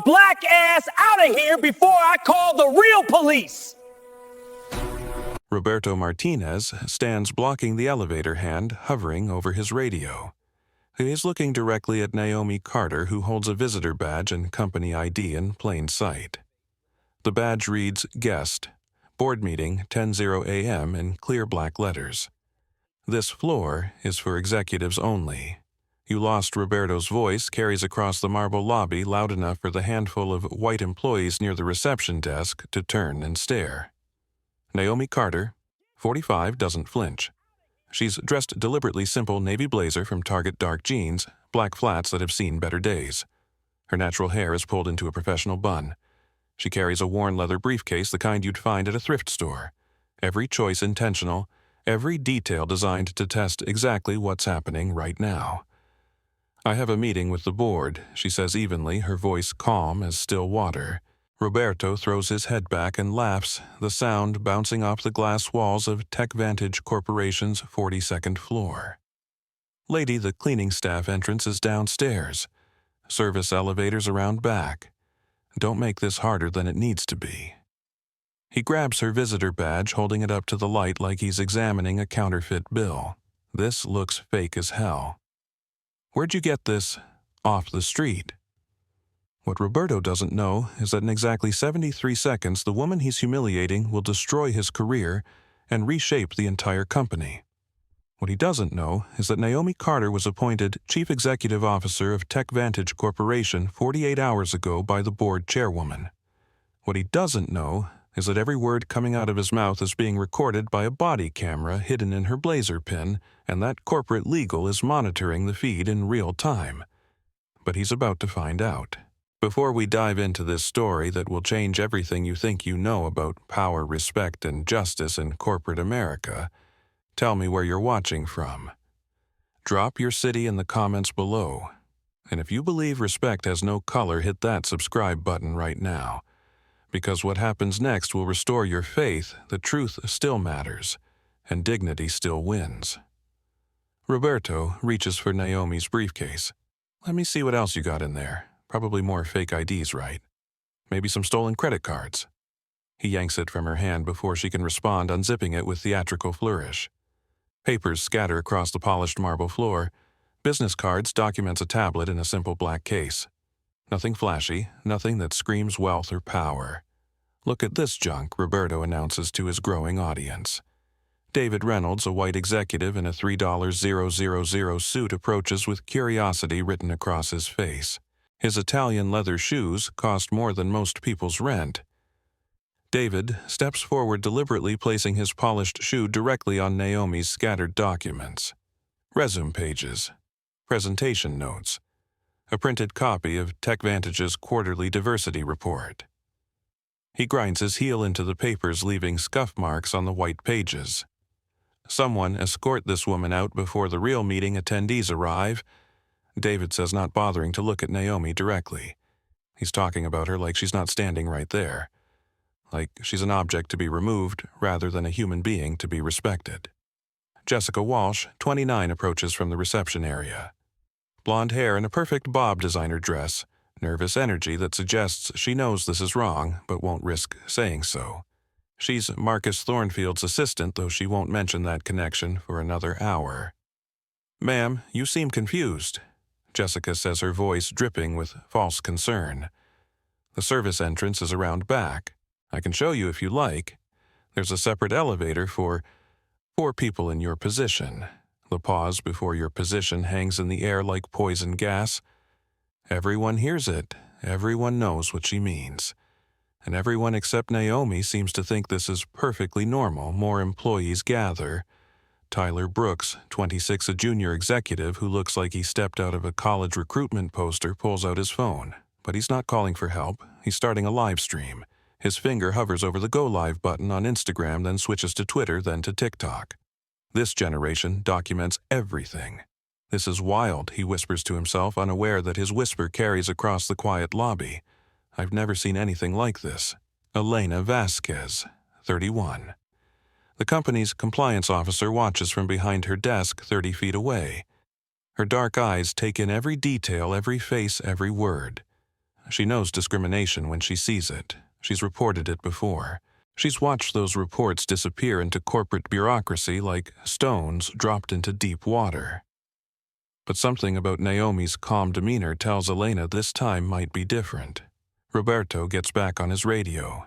black ass out of here before I call the real police! Roberto Martinez stands blocking the elevator hand hovering over his radio. He is looking directly at Naomi Carter, who holds a visitor badge and company ID in plain sight. The badge reads, Guest, Board Meeting 10:00 a.m. in clear black letters. This floor is for executives only. You Lost Roberto's voice carries across the marble lobby loud enough for the handful of white employees near the reception desk to turn and stare. Naomi Carter, 45, doesn't flinch. She's dressed deliberately simple navy blazer from Target dark jeans, black flats that have seen better days. Her natural hair is pulled into a professional bun. She carries a worn leather briefcase, the kind you'd find at a thrift store. Every choice intentional, every detail designed to test exactly what's happening right now. I have a meeting with the board, she says evenly, her voice calm as still water. Roberto throws his head back and laughs, the sound bouncing off the glass walls of TechVantage Corporation's 42nd floor. Lady, the cleaning staff entrance is downstairs. Service elevators around back. Don't make this harder than it needs to be. He grabs her visitor badge, holding it up to the light like he's examining a counterfeit bill. This looks fake as hell. Where'd you get this off the street? What Roberto doesn't know is that in exactly 73 seconds, the woman he's humiliating will destroy his career and reshape the entire company. What he doesn't know is that Naomi Carter was appointed Chief Executive Officer of TechVantage Corporation 48 hours ago by the board chairwoman. What he doesn't know is that every word coming out of his mouth is being recorded by a body camera hidden in her blazer pin, and that corporate legal is monitoring the feed in real time. But he's about to find out. Before we dive into this story that will change everything you think you know about power, respect, and justice in corporate America, tell me where you're watching from. Drop your city in the comments below. And if you believe respect has no color, hit that subscribe button right now. Because what happens next will restore your faith that truth still matters, and dignity still wins. Roberto reaches for Naomi's briefcase. Let me see what else you got in there. Probably more fake IDs, right? Maybe some stolen credit cards. He yanks it from her hand before she can respond, unzipping it with theatrical flourish. Papers scatter across the polished marble floor. Business cards, documents, a tablet in a simple black case. Nothing flashy, nothing that screams wealth or power. Look at this junk, Roberto announces to his growing audience. David Reynolds, a white executive in a $3,000 suit, approaches with curiosity written across his face. His Italian leather shoes cost more than most people's rent. David steps forward, deliberately placing his polished shoe directly on Naomi's scattered documents. Resume pages, presentation notes, a printed copy of TechVantage's quarterly diversity report. He grinds his heel into the papers, leaving scuff marks on the white pages. Someone escort this woman out before the real meeting attendees arrive, David says, not bothering to look at Naomi directly. He's talking about her like she's not standing right there. Like she's an object to be removed rather than a human being to be respected. Jessica Walsh, 29, approaches from the reception area. Blonde hair and a perfect bob designer dress, nervous energy that suggests she knows this is wrong but won't risk saying so. She's Marcus Thornfield's assistant, though she won't mention that connection for another hour. "Ma'am, you seem confused," Jessica says, her voice dripping with false concern. "The service entrance is around back. I can show you if you like. There's a separate elevator for 4 people in your position." The pause before your position hangs in the air like poison gas. Everyone hears it. Everyone knows what she means. And everyone except Naomi seems to think this is perfectly normal. More employees gather. Tyler Brooks, 26, a junior executive who looks like he stepped out of a college recruitment poster, pulls out his phone. But he's not calling for help. He's starting a live stream. His finger hovers over the Go Live button on Instagram, then switches to Twitter, then to TikTok. This generation documents everything. "This is wild," he whispers to himself, unaware that his whisper carries across the quiet lobby. "I've never seen anything like this." Elena Vasquez, 31. The company's compliance officer watches from behind her desk 30 feet away. Her dark eyes take in every detail, every face, every word. She knows discrimination when she sees it. She's reported it before. She's watched those reports disappear into corporate bureaucracy like stones dropped into deep water. But something about Naomi's calm demeanor tells Elena this time might be different. Roberto gets back on his radio.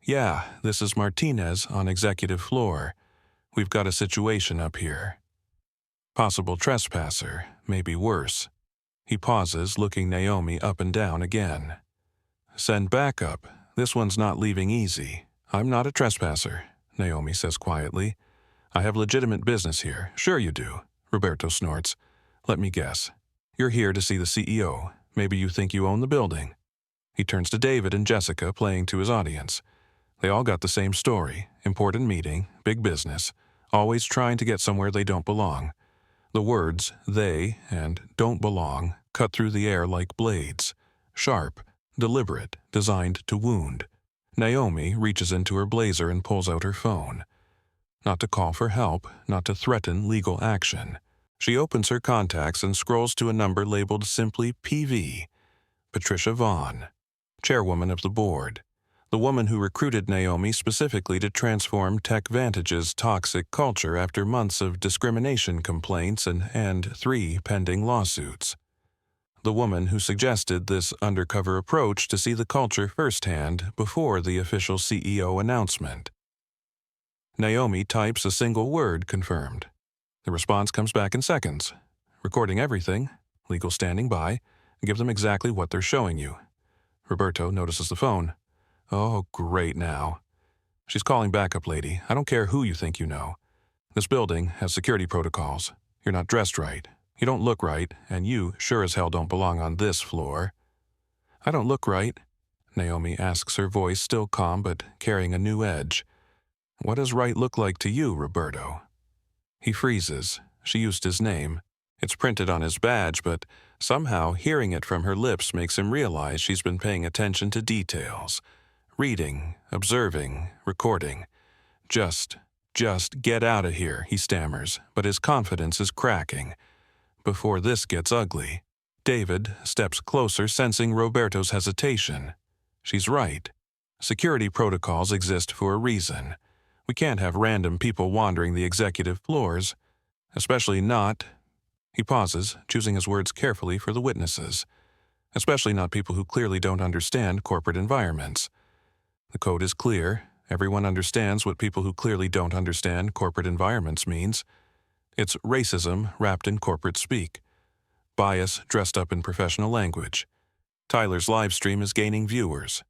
"Yeah, this is Martinez on executive floor. We've got a situation up here. Possible trespasser, maybe worse." He pauses, looking Naomi up and down again. "Send backup. This one's not leaving easy." "I'm not a trespasser," Naomi says quietly. "I have legitimate business here." "Sure you do," Roberto snorts. "Let me guess. You're here to see the CEO. Maybe you think you own the building." He turns to David and Jessica, playing to his audience. They all got the same story. Important meeting, big business, always trying to get somewhere they don't belong. The words "they" and "don't belong" cut through the air like blades. Sharp, deliberate, designed to wound. Naomi reaches into her blazer and pulls out her phone. Not to call for help, not to threaten legal action. She opens her contacts and scrolls to a number labeled simply PV. Patricia Vaughn, chairwoman of the board. The woman who recruited Naomi specifically to transform TechVantage's toxic culture after months of discrimination complaints and 3 pending lawsuits. The woman who suggested this undercover approach to see the culture firsthand before the official CEO announcement. Naomi types a single word, "confirmed." The response comes back in seconds. "Recording everything. Legal standing by. Give them exactly what they're showing you." Roberto notices the phone. "Oh, great now." "She's calling backup, lady. I don't care who you think you know. This building has security protocols. You're not dressed right. You don't look right, and you sure as hell don't belong on this floor." "I don't look right?" Naomi asks, her voice still calm but carrying a new edge. "What does right look like to you, Roberto?" He freezes. She used his name. It's printed on his badge, but somehow hearing it from her lips makes him realize she's been paying attention to details. Reading, observing, recording. Just get out of here," he stammers, but his confidence is cracking. Before this gets ugly, David steps closer, sensing Roberto's hesitation. She's right. Security protocols exist for a reason. We can't have random people wandering the executive floors, especially not... He pauses, choosing his words carefully for the witnesses. Especially not people who clearly don't understand corporate environments. The code is clear. Everyone understands what people who clearly don't understand corporate environments means. It's racism wrapped in corporate speak. Bias dressed up in professional language. Tyler's live stream is gaining viewers.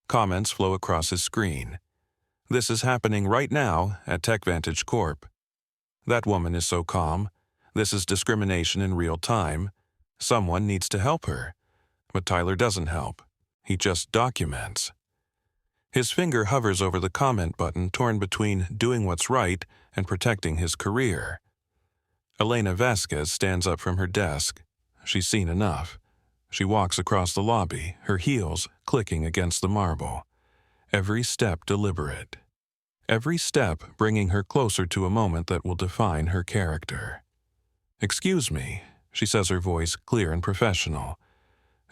Comments flow across his screen. This is happening right now at TechVantage Corp. That woman is so calm. This is discrimination in real time. Someone needs to help her. But Tyler doesn't help. He just documents. His finger hovers over the comment button, torn between doing what's right and protecting his career. Elena Vasquez stands up from her desk. She's seen enough. She walks across the lobby, her heels clicking against the marble. Every step deliberate. Every step bringing her closer to a moment that will define her character. "Excuse me," she says, her voice clear and professional.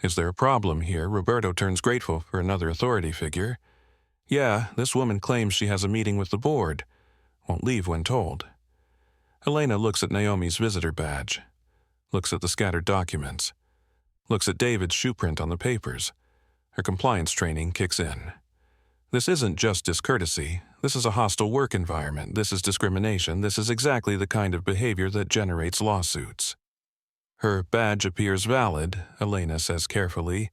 "Is there a problem here?" Roberto turns grateful for another authority figure. "Yeah, this woman claims she has a meeting with the board. Won't leave when told." Elena looks at Naomi's visitor badge. Looks at the scattered documents. Looks at David's shoe print on the papers. Her compliance training kicks in. This isn't just discourtesy. This is a hostile work environment. This is discrimination. This is exactly the kind of behavior that generates lawsuits. Her badge appears valid, Elena says carefully.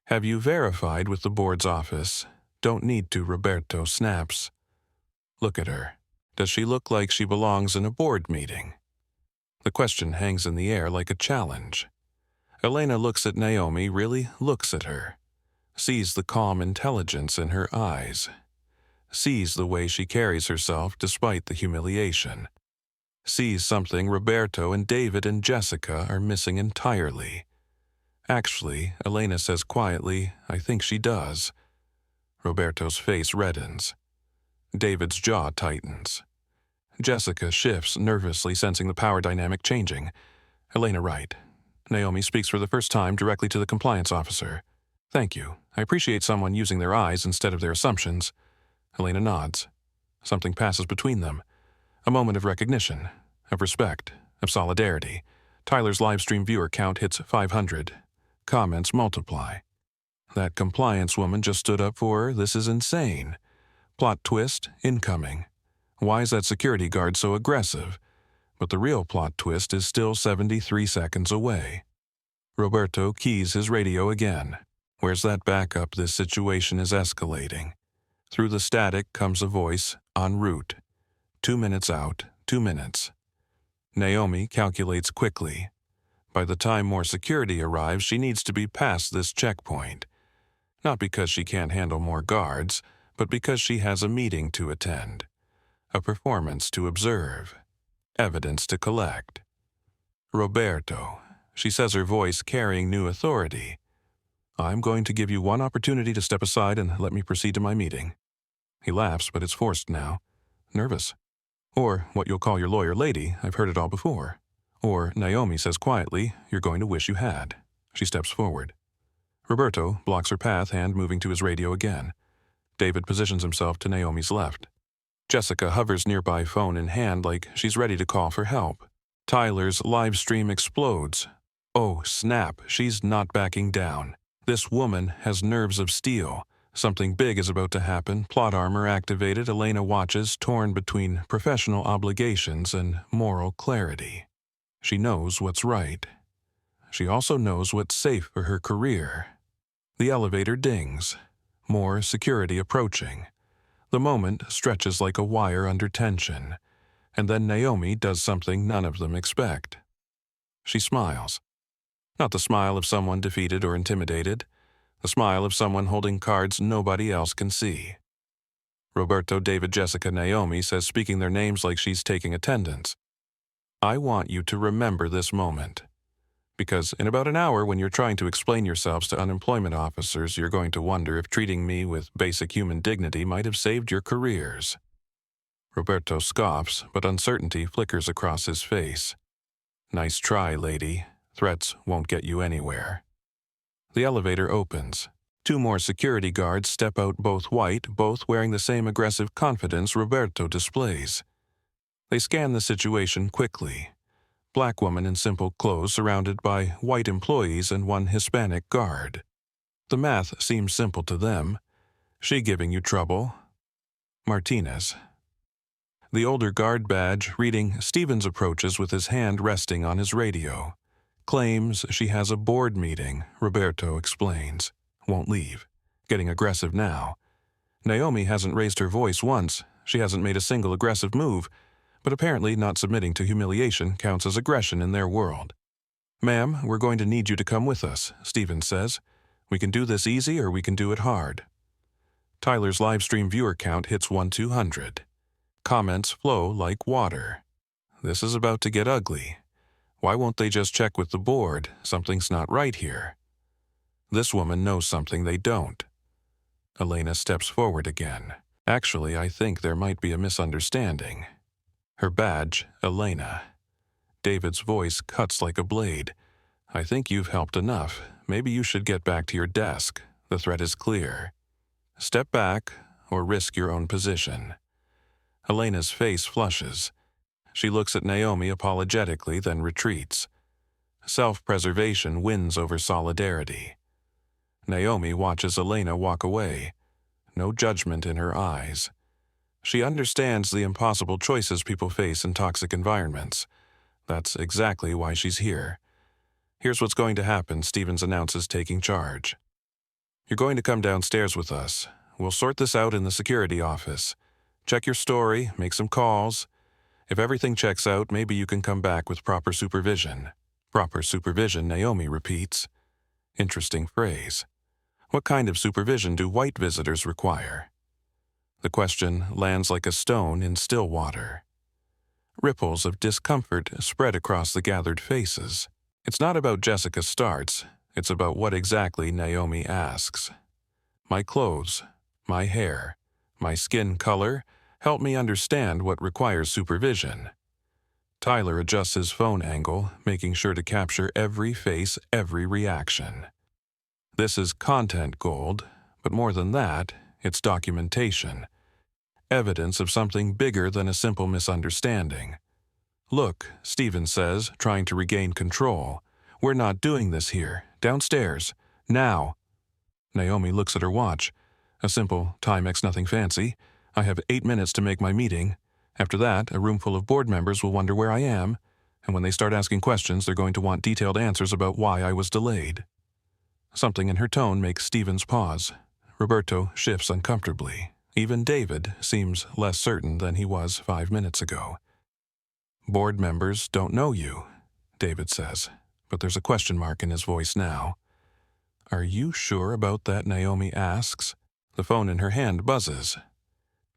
"Have you verified with the board's office?" "Don't need to," Roberto snaps. Look at her. Does she look like she belongs in a board meeting? The question hangs in the air like a challenge. Elena looks at Naomi, really looks at her. Sees the calm intelligence in her eyes. Sees the way she carries herself despite the humiliation. Sees something Roberto and David and Jessica are missing entirely. Actually, Elena says quietly, "I think she does." Roberto's face reddens. David's jaw tightens. Jessica shifts nervously, sensing the power dynamic changing. Elena right. Naomi speaks for the first time directly to the compliance officer. Thank you. I appreciate someone using their eyes instead of their assumptions. Elena nods. Something passes between them. A moment of recognition, of respect, of solidarity. Tyler's livestream viewer count hits 500. Comments multiply. That compliance woman just stood up for her. This is insane. Plot twist, incoming. Why is that security guard so aggressive? But the real plot twist is still 73 seconds away. Roberto keys his radio again. Where's that backup? This situation is escalating. Through the static comes a voice, en route. 2 minutes out, 2 minutes. Naomi calculates quickly. By the time more security arrives, she needs to be past this checkpoint. Not because she can't handle more guards, but because she has a meeting to attend, a performance to observe, evidence to collect. Roberto, she says, her voice carrying new authority. I'm going to give you one opportunity to step aside and let me proceed to my meeting. He laughs, but it's forced now. Nervous. Or what you'll call your lawyer lady, I've heard it all before. Or Naomi says quietly, you're going to wish you had. She steps forward. Roberto blocks her path, hand moving to his radio again. David positions himself to Naomi's left. Jessica hovers nearby, phone in hand, like she's ready to call for help. Tyler's live stream explodes. Oh, snap, she's not backing down. This woman has nerves of steel. Something big is about to happen. Plot armor activated. Elena watches, torn between professional obligations and moral clarity. She knows what's right. She also knows what's safe for her career. The elevator dings. More security approaching. The moment stretches like a wire under tension. And then Naomi does something none of them expect. She smiles. Not the smile of someone defeated or intimidated. The smile of someone holding cards nobody else can see. Roberto, David, Jessica, Naomi says, speaking their names like she's taking attendance. I want you to remember this moment. Because in about an hour, when you're trying to explain yourselves to unemployment officers, you're going to wonder if treating me with basic human dignity might have saved your careers. Roberto scoffs, but uncertainty flickers across his face. Nice try, lady. Threats won't get you anywhere. The elevator opens. 2 more security guards step out, both white, both wearing the same aggressive confidence Roberto displays. They scan the situation quickly. Black woman in simple clothes surrounded by white employees and 1 Hispanic guard. The math seems simple to them. She giving you trouble? Martinez. The older guard badge reading Stevens approaches with his hand resting on his radio. Claims she has a board meeting, Roberto explains. Won't leave. Getting aggressive now. Naomi hasn't raised her voice once. She hasn't made a single aggressive move. But apparently not submitting to humiliation counts as aggression in their world. Ma'am, we're going to need you to come with us, Stevens says. We can do this easy or we can do it hard. Tyler's livestream viewer count hits 1-200. Comments flow like water. This is about to get ugly. Why won't they just check with the board? Something's not right here. This woman knows something they don't. Elena steps forward again. Actually, I think there might be a misunderstanding. Her badge, Elena. David's voice cuts like a blade. I think you've helped enough. Maybe you should get back to your desk. The threat is clear. Step back or risk your own position. Elena's face flushes. She looks at Naomi apologetically, then retreats. Self-preservation wins over solidarity. Naomi watches Elena walk away. No judgment in her eyes. She understands the impossible choices people face in toxic environments. That's exactly why she's here. Here's what's going to happen, Stevens announces, taking charge. You're going to come downstairs with us. We'll sort this out in the security office. Check your story, make some calls. If everything checks out, maybe you can come back with proper supervision. Proper supervision, Naomi repeats. Interesting phrase. What kind of supervision do white visitors require? The question lands like a stone in still water. Ripples of discomfort spread across the gathered faces. It's not about Jessica starts, it's about what exactly Naomi asks. My clothes, my hair, my skin color, help me understand what requires supervision. Tyler adjusts his phone angle, making sure to capture every face, every reaction. This is content gold, but more than that, it's documentation. Evidence of something bigger than a simple misunderstanding. "Look," Stevens says, trying to regain control. "We're not doing this here. Downstairs. Now." Naomi looks at her watch. "A simple Timex, nothing fancy. I have 8 minutes to make my meeting. After that, a room full of board members will wonder where I am, and when they start asking questions, they're going to want detailed answers about why I was delayed." Something in her tone makes Stevens pause. Roberto shifts uncomfortably. Even David seems less certain than he was 5 minutes ago. "Board members don't know you," David says, but there's a question mark in his voice now. "Are you sure about that?" Naomi asks. The phone in her hand buzzes.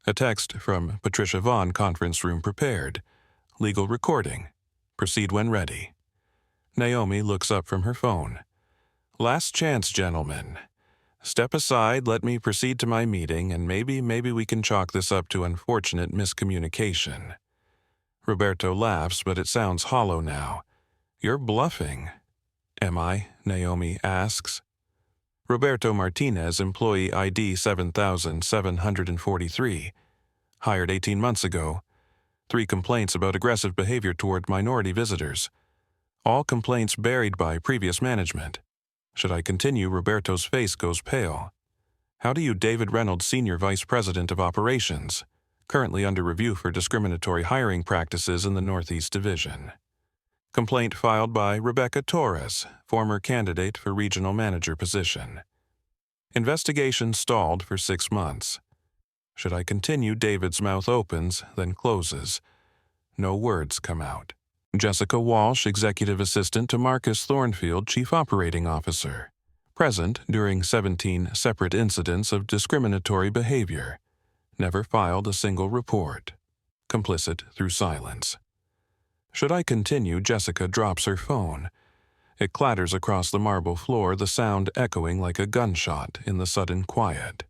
A text from Patricia Vaughn, conference room prepared. "Legal recording. Proceed when ready." Naomi looks up from her phone. "Last chance, gentlemen. Step aside, let me proceed to my meeting, and maybe we can chalk this up to unfortunate miscommunication." Roberto laughs, but it sounds hollow now. "You're bluffing." "Am I?" Naomi asks. Roberto Martinez, employee ID 7743, hired 18 months ago. 3 complaints about aggressive behavior toward minority visitors. All complaints buried by previous management. Should I continue? Roberto's face goes pale. "How do you, David Reynolds, Senior Vice President of Operations, currently under review for discriminatory hiring practices in the Northeast Division." Complaint filed by Rebecca Torres, former candidate for regional manager position. Investigation stalled for 6 months. Should I continue? David's mouth opens, then closes. No words come out. Jessica Walsh, Executive Assistant to Marcus Thornfield, Chief Operating Officer. Present during 17 separate incidents of discriminatory behavior. Never filed a single report. Complicit through silence. Should I continue? Jessica drops her phone. It clatters across the marble floor, the sound echoing like a gunshot in the sudden quiet.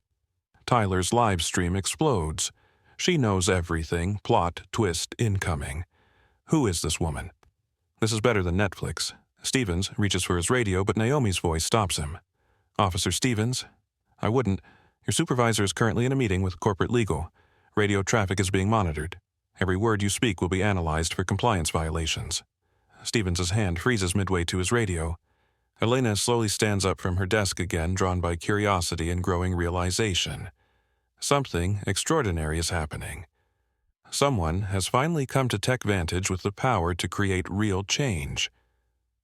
Tyler's live stream explodes. She knows everything, plot, twist, incoming. Who is this woman? This is better than Netflix. Stevens reaches for his radio, but Naomi's voice stops him. "Officer Stevens, I wouldn't. Your supervisor is currently in a meeting with corporate legal. Radio traffic is being monitored. Every word you speak will be analyzed for compliance violations." Stevens' hand freezes midway to his radio. Elena slowly stands up from her desk again, drawn by curiosity and growing realization. Something extraordinary is happening. Someone has finally come to TechVantage with the power to create real change.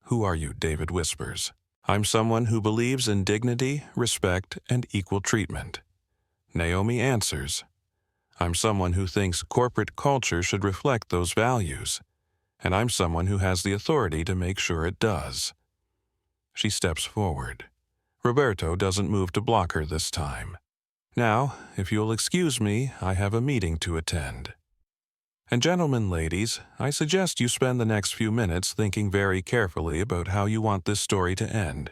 "Who are you?" David whispers. "I'm someone who believes in dignity, respect, and equal treatment." Naomi answers. "I'm someone who thinks corporate culture should reflect those values, and I'm someone who has the authority to make sure it does." She steps forward. Roberto doesn't move to block her this time. "Now, if you'll excuse me, I have a meeting to attend. And gentlemen, ladies, I suggest you spend the next few minutes thinking very carefully about how you want this story to end."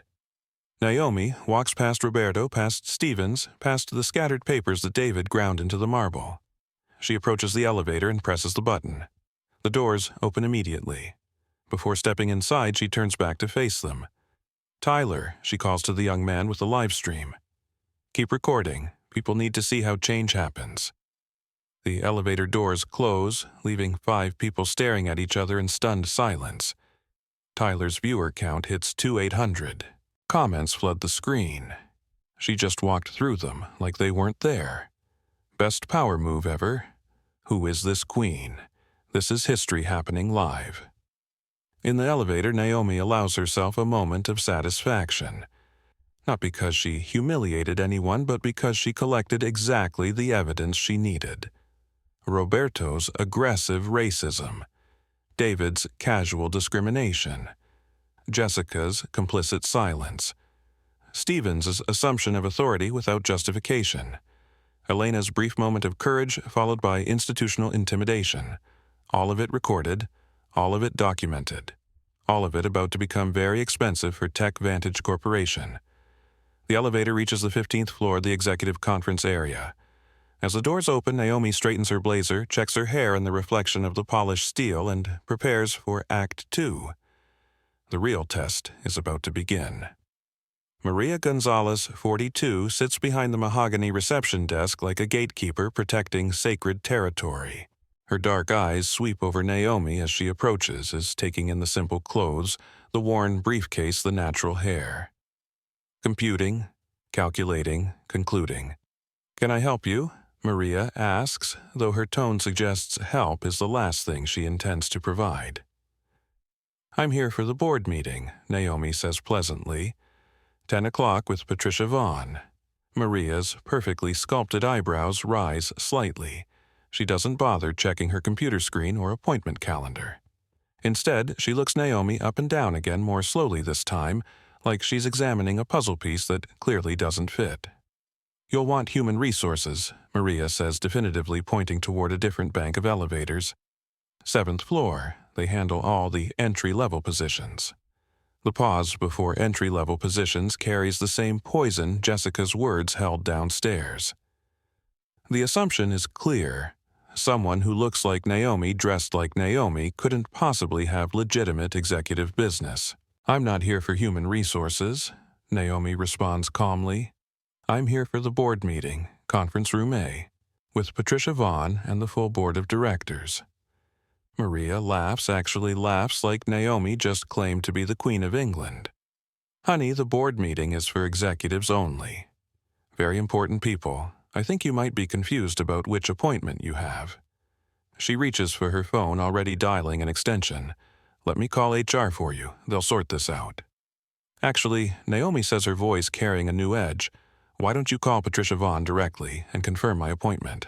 Naomi walks past Roberto, past Stevens, past the scattered papers that David ground into the marble. She approaches the elevator and presses the button. The doors open immediately. Before stepping inside, she turns back to face them. "Tyler," she calls to the young man with the live stream. "Keep recording. People need to see how change happens." The elevator doors close, leaving 5 people staring at each other in stunned silence. Tyler's viewer count hits 2,800. Comments flood the screen. She just walked through them like they weren't there. Best power move ever. Who is this queen? This is history happening live. In the elevator, Naomi allows herself a moment of satisfaction. Not because she humiliated anyone, but because she collected exactly the evidence she needed. Roberto's aggressive racism. David's casual discrimination. Jessica's complicit silence. Stevens' assumption of authority without justification. Elena's brief moment of courage followed by institutional intimidation. All of it recorded, all of it documented. All of it about to become very expensive for TechVantage Corporation. The elevator reaches the 15th floor of the executive conference area. As the doors open, Naomi straightens her blazer, checks her hair in the reflection of the polished steel, and prepares for Act 2. The real test is about to begin. Maria Gonzalez, 42, sits behind the mahogany reception desk like a gatekeeper protecting sacred territory. Her dark eyes sweep over Naomi as she approaches, as taking in the simple clothes, the worn briefcase, the natural hair. Computing, calculating, concluding. "Can I help you?" Maria asks, though her tone suggests help is the last thing she intends to provide. "I'm here for the board meeting," Naomi says pleasantly. 10 o'clock with Patricia Vaughn. Maria's perfectly sculpted eyebrows rise slightly. She doesn't bother checking her computer screen or appointment calendar. Instead, she looks Naomi up and down again more slowly this time, like she's examining a puzzle piece that clearly doesn't fit. "You'll want human resources," Maria says definitively, pointing toward a different bank of elevators. 7th floor. They handle all the entry-level positions. The pause before entry-level positions carries the same poison Jessica's words held downstairs. The assumption is clear. Someone who looks like Naomi, dressed like Naomi, couldn't possibly have legitimate executive business. "I'm not here for human resources," Naomi responds calmly. "I'm here for the board meeting, conference room A, with Patricia Vaughn and the full board of directors." Maria laughs, actually laughs like Naomi just claimed to be the Queen of England. "Honey, the board meeting is for executives only. Very important people. I think you might be confused about which appointment you have." She reaches for her phone, already dialing an extension. "Let me call HR for you. They'll sort this out." Actually, Naomi says, her voice carrying a new edge. "Why don't you call Patricia Vaughn directly and confirm my appointment?"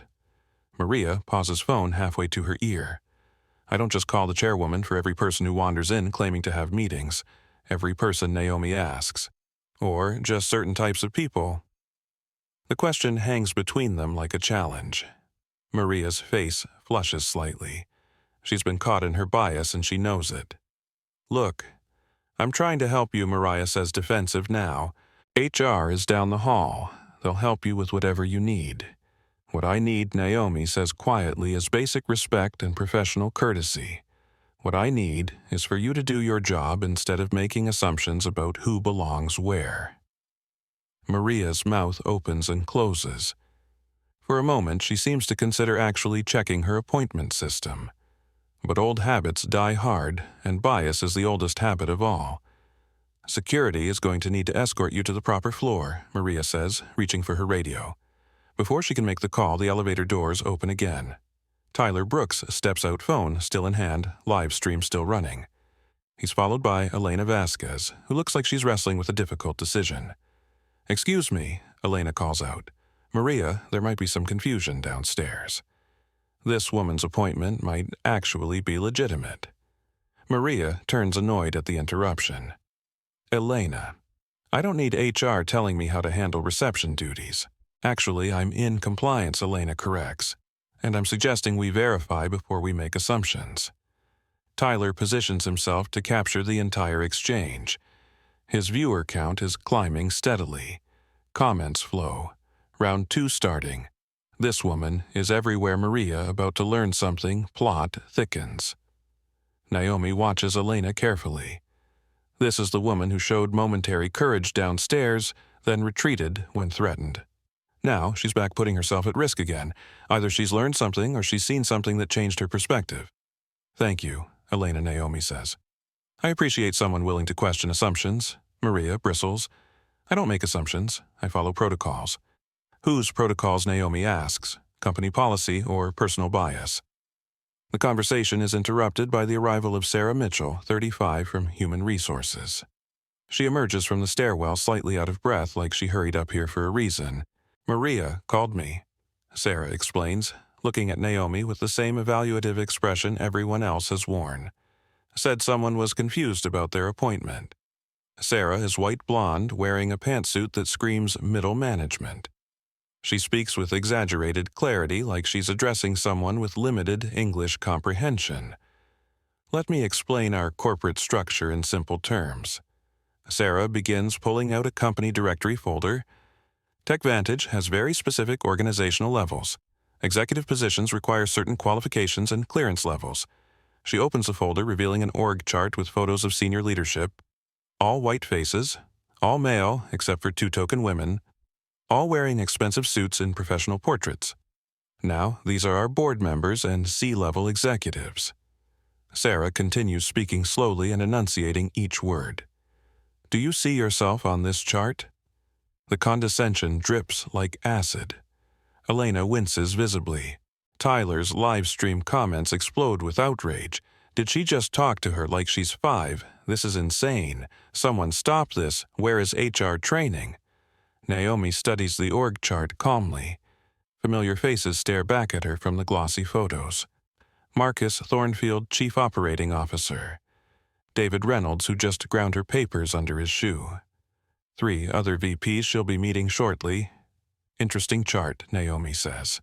Maria pauses phone halfway to her ear. "I don't just call the chairwoman for every person who wanders in claiming to have meetings. Every person Naomi asks. Or just certain types of people." The question hangs between them like a challenge. Maria's face flushes slightly. She's been caught in her bias and she knows it. "Look, I'm trying to help you," Mariah says, defensive now. "HR is down the hall. They'll help you with whatever you need. What I need," Naomi says quietly, "is basic respect and professional courtesy. What I need is for you to do your job instead of making assumptions about who belongs where." Maria's mouth opens and closes. For a moment, she seems to consider actually checking her appointment system. But old habits die hard, and bias is the oldest habit of all. "Security is going to need to escort you to the proper floor," Maria says, reaching for her radio. Before she can make the call, the elevator doors open again. Tyler Brooks steps out, phone still in hand, live stream still running. He's followed by Elena Vasquez, who looks like she's wrestling with a difficult decision. "Excuse me," Elena calls out. "Maria, there might be some confusion downstairs." This woman's appointment might actually be legitimate. Maria turns annoyed at the interruption. "Elena, I don't need HR telling me how to handle reception duties. Actually, I'm in compliance," Elena corrects. "And I'm suggesting we verify before we make assumptions." Tyler positions himself to capture the entire exchange. His viewer count is climbing steadily. Comments flow. Round 2 starting. This woman is everywhere. Maria, about to learn something, plot thickens. Naomi watches Elena carefully. This is the woman who showed momentary courage downstairs, then retreated when threatened. Now she's back putting herself at risk again. Either she's learned something or she's seen something that changed her perspective. "Thank you," Elena, Naomi says. "I appreciate someone willing to question assumptions." Maria bristles. "I don't make assumptions. I follow protocols." Whose protocols, Naomi asks, company policy or personal bias? The conversation is interrupted by the arrival of Sarah Mitchell, 35, from Human Resources. She emerges from the stairwell slightly out of breath, like she hurried up here for a reason. "Maria called me," Sarah explains, looking at Naomi with the same evaluative expression everyone else has worn. "Said someone was confused about their appointment." Sarah is white blonde, wearing a pantsuit that screams middle management. She speaks with exaggerated clarity, like she's addressing someone with limited English comprehension. "Let me explain our corporate structure in simple terms." Sarah begins pulling out a company directory folder. "TechVantage has very specific organizational levels. Executive positions require certain qualifications and clearance levels." She opens the folder, revealing an org chart with photos of senior leadership. All white faces, All male except for 2 token women, all wearing expensive suits in professional portraits. Now, these are our board members and C-level executives. Sarah continues speaking slowly and enunciating each word. Do you see yourself on this chart? The condescension drips like acid. Elena winces visibly. Tyler's live stream comments explode with outrage. Did she just talk to her like she's 5? This is insane. Someone stop this. Where is HR training? Naomi studies the org chart calmly. Familiar faces stare back at her from the glossy photos. Marcus Thornfield, Chief Operating Officer. David Reynolds, who just ground her papers under his shoe. 3 other VPs she'll be meeting shortly. Interesting chart, Naomi says.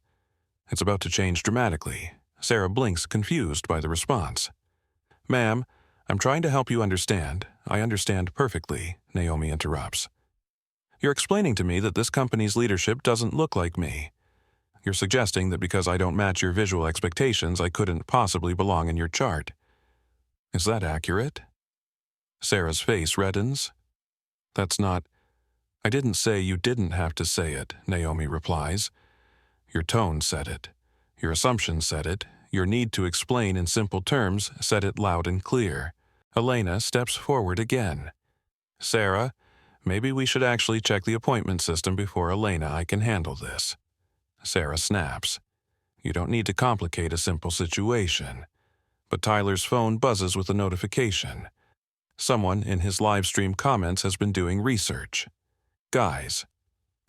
It's about to change dramatically. Sarah blinks, confused by the response. Ma'am, I'm trying to help you understand. I understand perfectly, Naomi interrupts. You're explaining to me that this company's leadership doesn't look like me. You're suggesting that because I don't match your visual expectations, I couldn't possibly belong in your chart. Is that accurate? Sarah's face reddens. That's not... I didn't say you didn't have to say it, Naomi replies. Your tone said it. Your assumption said it. Your need to explain in simple terms said it loud and clear. Elena steps forward again. Sarah, maybe we should actually check the appointment system before Elena. I can handle this. Sarah snaps. You don't need to complicate a simple situation. But Tyler's phone buzzes with a notification. Someone in his live stream comments has been doing research. Guys,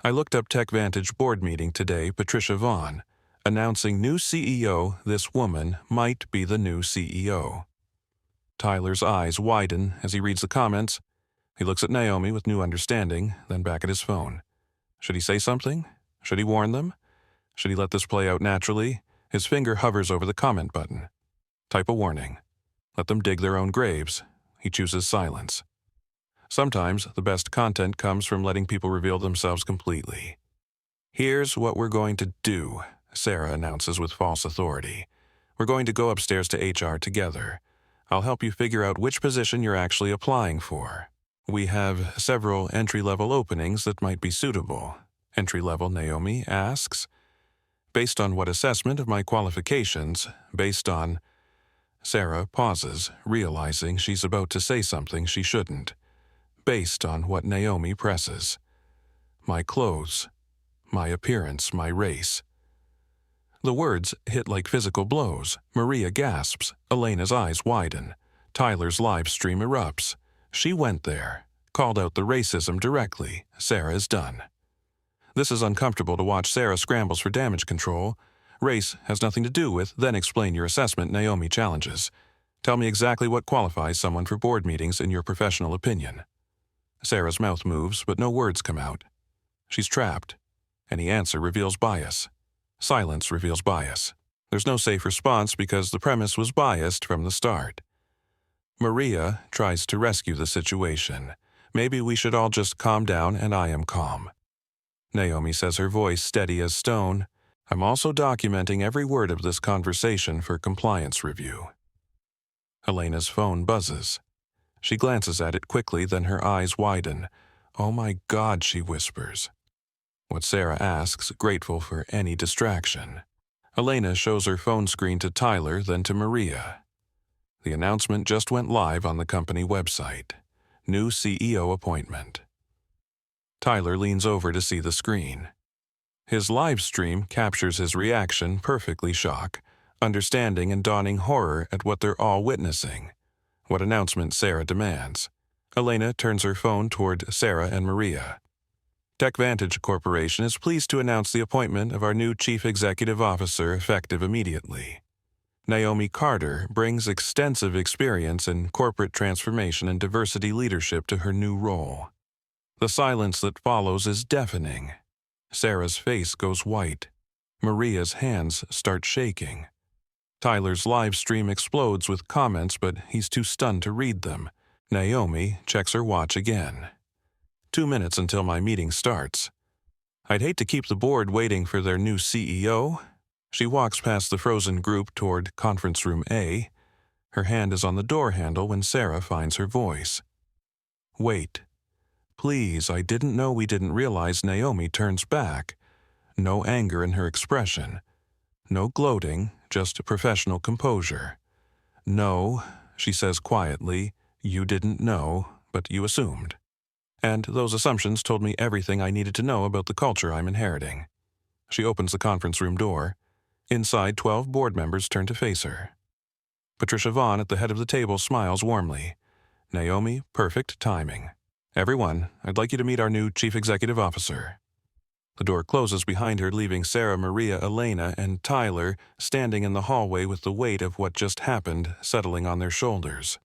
I looked up TechVantage board meeting today, Patricia Vaughn, announcing new CEO, this woman might be the new CEO. Tyler's eyes widen as he reads the comments. He looks at Naomi with new understanding, then back at his phone. Should he say something? Should he warn them? Should he let this play out naturally? His finger hovers over the comment button. Type a warning. Let them dig their own graves. He chooses silence. Sometimes the best content comes from letting people reveal themselves completely. Here's what we're going to do, Sarah announces with false authority. We're going to go upstairs to HR together. I'll help you figure out which position you're actually applying for. We have several entry-level openings that might be suitable. Entry-level, Naomi asks. Based on what assessment of my qualifications? Based on... Sarah pauses, realizing she's about to say something she shouldn't. Based on what Naomi presses. My clothes, my appearance, my race. The words hit like physical blows. Maria gasps. Elena's eyes widen. Tyler's live stream erupts. She went there, called out the racism directly. Sarah is done. This is uncomfortable to watch. Sarah scrambles for damage control. Race has nothing to do with, then explain your assessment, Naomi challenges. Tell me exactly what qualifies someone for board meetings in your professional opinion. Sarah's mouth moves, but no words come out. She's trapped. Any answer reveals bias. Silence reveals bias. There's no safe response because the premise was biased from the start. Maria tries to rescue the situation. Maybe we should all just calm down, and I am calm. Naomi says, her voice steady as stone. I'm also documenting every word of this conversation for compliance review. Elena's phone buzzes. She glances at it quickly, then her eyes widen. Oh my God, she whispers. What Sarah asks, grateful for any distraction. Elena shows her phone screen to Tyler, then to Maria. The announcement just went live on the company website. New CEO appointment. Tyler leans over to see the screen. His live stream captures his reaction, perfectly shock, understanding and dawning horror at what they're all witnessing. What announcement Sarah demands. Elena turns her phone toward Sarah and Maria. TechVantage Corporation is pleased to announce the appointment of our new Chief Executive Officer effective immediately. Naomi Carter brings extensive experience in corporate transformation and diversity leadership to her new role. The silence that follows is deafening. Sarah's face goes white. Maria's hands start shaking. Tyler's live stream explodes with comments, but he's too stunned to read them. Naomi checks her watch again. 2 minutes until my meeting starts. I'd hate to keep the board waiting for their new CEO. She walks past the frozen group toward conference room A. Her hand is on the door handle when Sarah finds her voice. Wait. Please, I didn't know we didn't realize. Naomi turns back. No anger in her expression. No gloating, just professional composure. No, she says quietly, you didn't know, but you assumed. And those assumptions told me everything I needed to know about the culture I'm inheriting. She opens the conference room door. Inside, 12 board members turn to face her. Patricia Vaughn at the head of the table smiles warmly. Naomi, perfect timing. Everyone, I'd like you to meet our new Chief Executive Officer. The door closes behind her, leaving Sarah, Maria, Elena, and Tyler standing in the hallway with the weight of what just happened settling on their shoulders.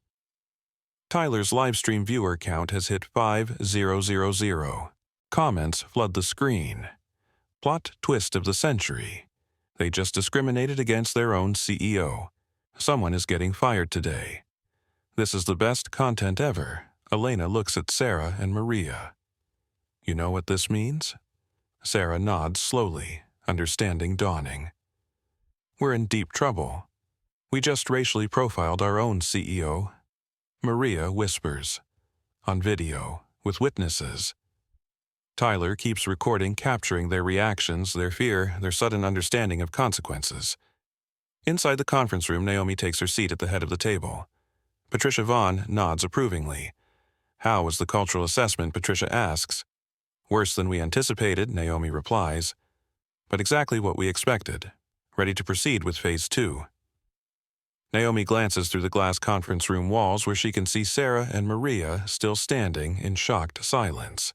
Tyler's livestream viewer count has hit 5,000. Comments flood the screen. Plot twist of the century. They just discriminated against their own CEO. Someone is getting fired today. This is the best content ever. Elena looks at Sarah and Maria. You know what this means? Sarah nods slowly, understanding dawning. We're in deep trouble. We just racially profiled our own CEO. Maria whispers. On video, with witnesses. Tyler keeps recording, capturing their reactions, their fear, their sudden understanding of consequences. Inside the conference room, Naomi takes her seat at the head of the table. Patricia Vaughn nods approvingly. How was the cultural assessment? Patricia asks. Worse than we anticipated, Naomi replies. But exactly what we expected. Ready to proceed with Phase 2. Naomi glances through the glass conference room walls where she can see Sarah and Maria still standing in shocked silence.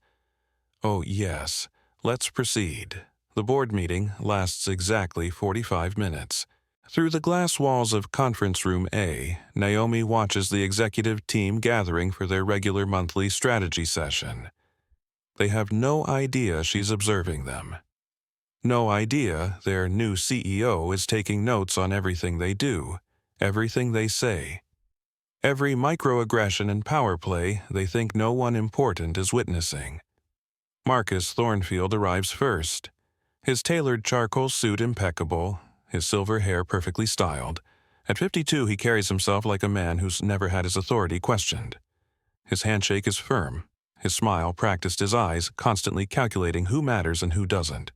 Oh yes, let's proceed. The board meeting lasts exactly 45 minutes. Through the glass walls of Conference Room A, Naomi watches the executive team gathering for their regular monthly strategy session. They have no idea she's observing them. No idea their new CEO is taking notes on everything they do, everything they say. Every microaggression and power play they think no one important is witnessing. Marcus Thornfield arrives first. His tailored charcoal suit impeccable, his silver hair perfectly styled. At 52, he carries himself like a man who's never had his authority questioned. His handshake is firm. His smile practiced, his eyes constantly calculating who matters and who doesn't.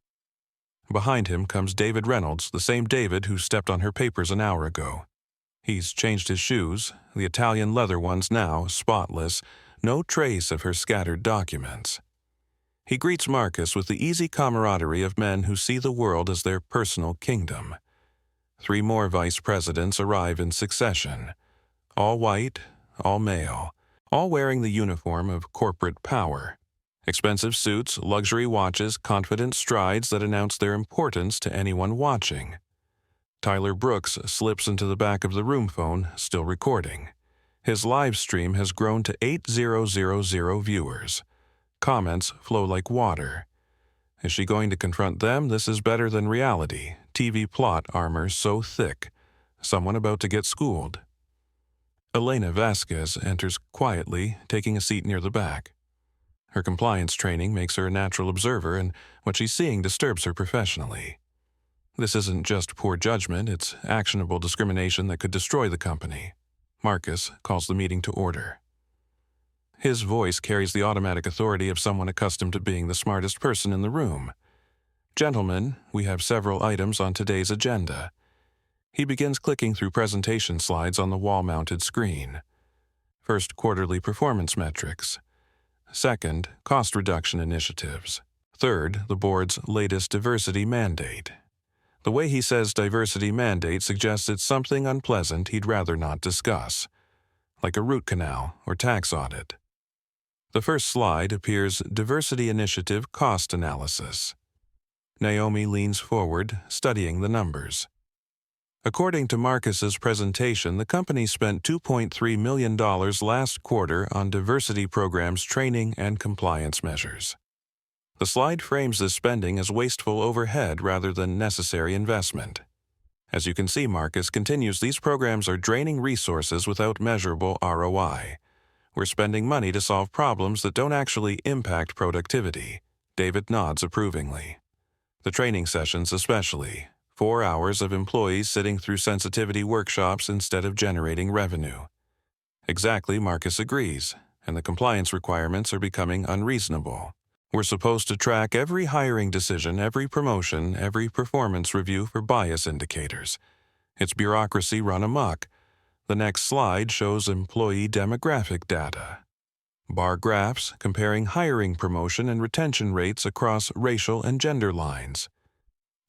Behind him comes David Reynolds, the same David who stepped on her papers an hour ago. He's changed his shoes, the Italian leather ones now, spotless, no trace of her scattered documents. He greets Marcus with the easy camaraderie of men who see the world as their personal kingdom. 3 more vice presidents arrive in succession. All white, all male, all wearing the uniform of corporate power. Expensive suits, luxury watches, confident strides that announce their importance to anyone watching. Tyler Brooks slips into the back of the room phone, still recording. His live stream has grown to 8,000 viewers. Comments flow like water. Is she going to confront them? This is better than reality. TV plot armor so thick. Someone about to get schooled. Elena Vasquez enters quietly, taking a seat near the back. Her compliance training makes her a natural observer, and what she's seeing disturbs her professionally. This isn't just poor judgment, it's actionable discrimination that could destroy the company. Marcus calls the meeting to order. His voice carries the automatic authority of someone accustomed to being the smartest person in the room. Gentlemen, we have several items on today's agenda. He begins clicking through presentation slides on the wall-mounted screen. First, quarterly performance metrics. Second, cost reduction initiatives. Third, the board's latest diversity mandate. The way he says diversity mandate suggests it's something unpleasant he'd rather not discuss, like a root canal or tax audit. The first slide appears Diversity Initiative Cost Analysis. Naomi leans forward, studying the numbers. According to Marcus's presentation, the company spent $2.3 million last quarter on diversity programs, training, and compliance measures. The slide frames this spending as wasteful overhead rather than necessary investment. As you can see, Marcus continues, these programs are draining resources without measurable ROI. We're spending money to solve problems that don't actually impact productivity. David nods approvingly. The training sessions especially. 4 hours of employees sitting through sensitivity workshops instead of generating revenue. Exactly, Marcus agrees. and the compliance requirements are becoming unreasonable. We're supposed to track every hiring decision, every promotion, every performance review for bias indicators. It's bureaucracy run amok. The next slide shows employee demographic data. Bar graphs comparing hiring, promotion, and retention rates across racial and gender lines.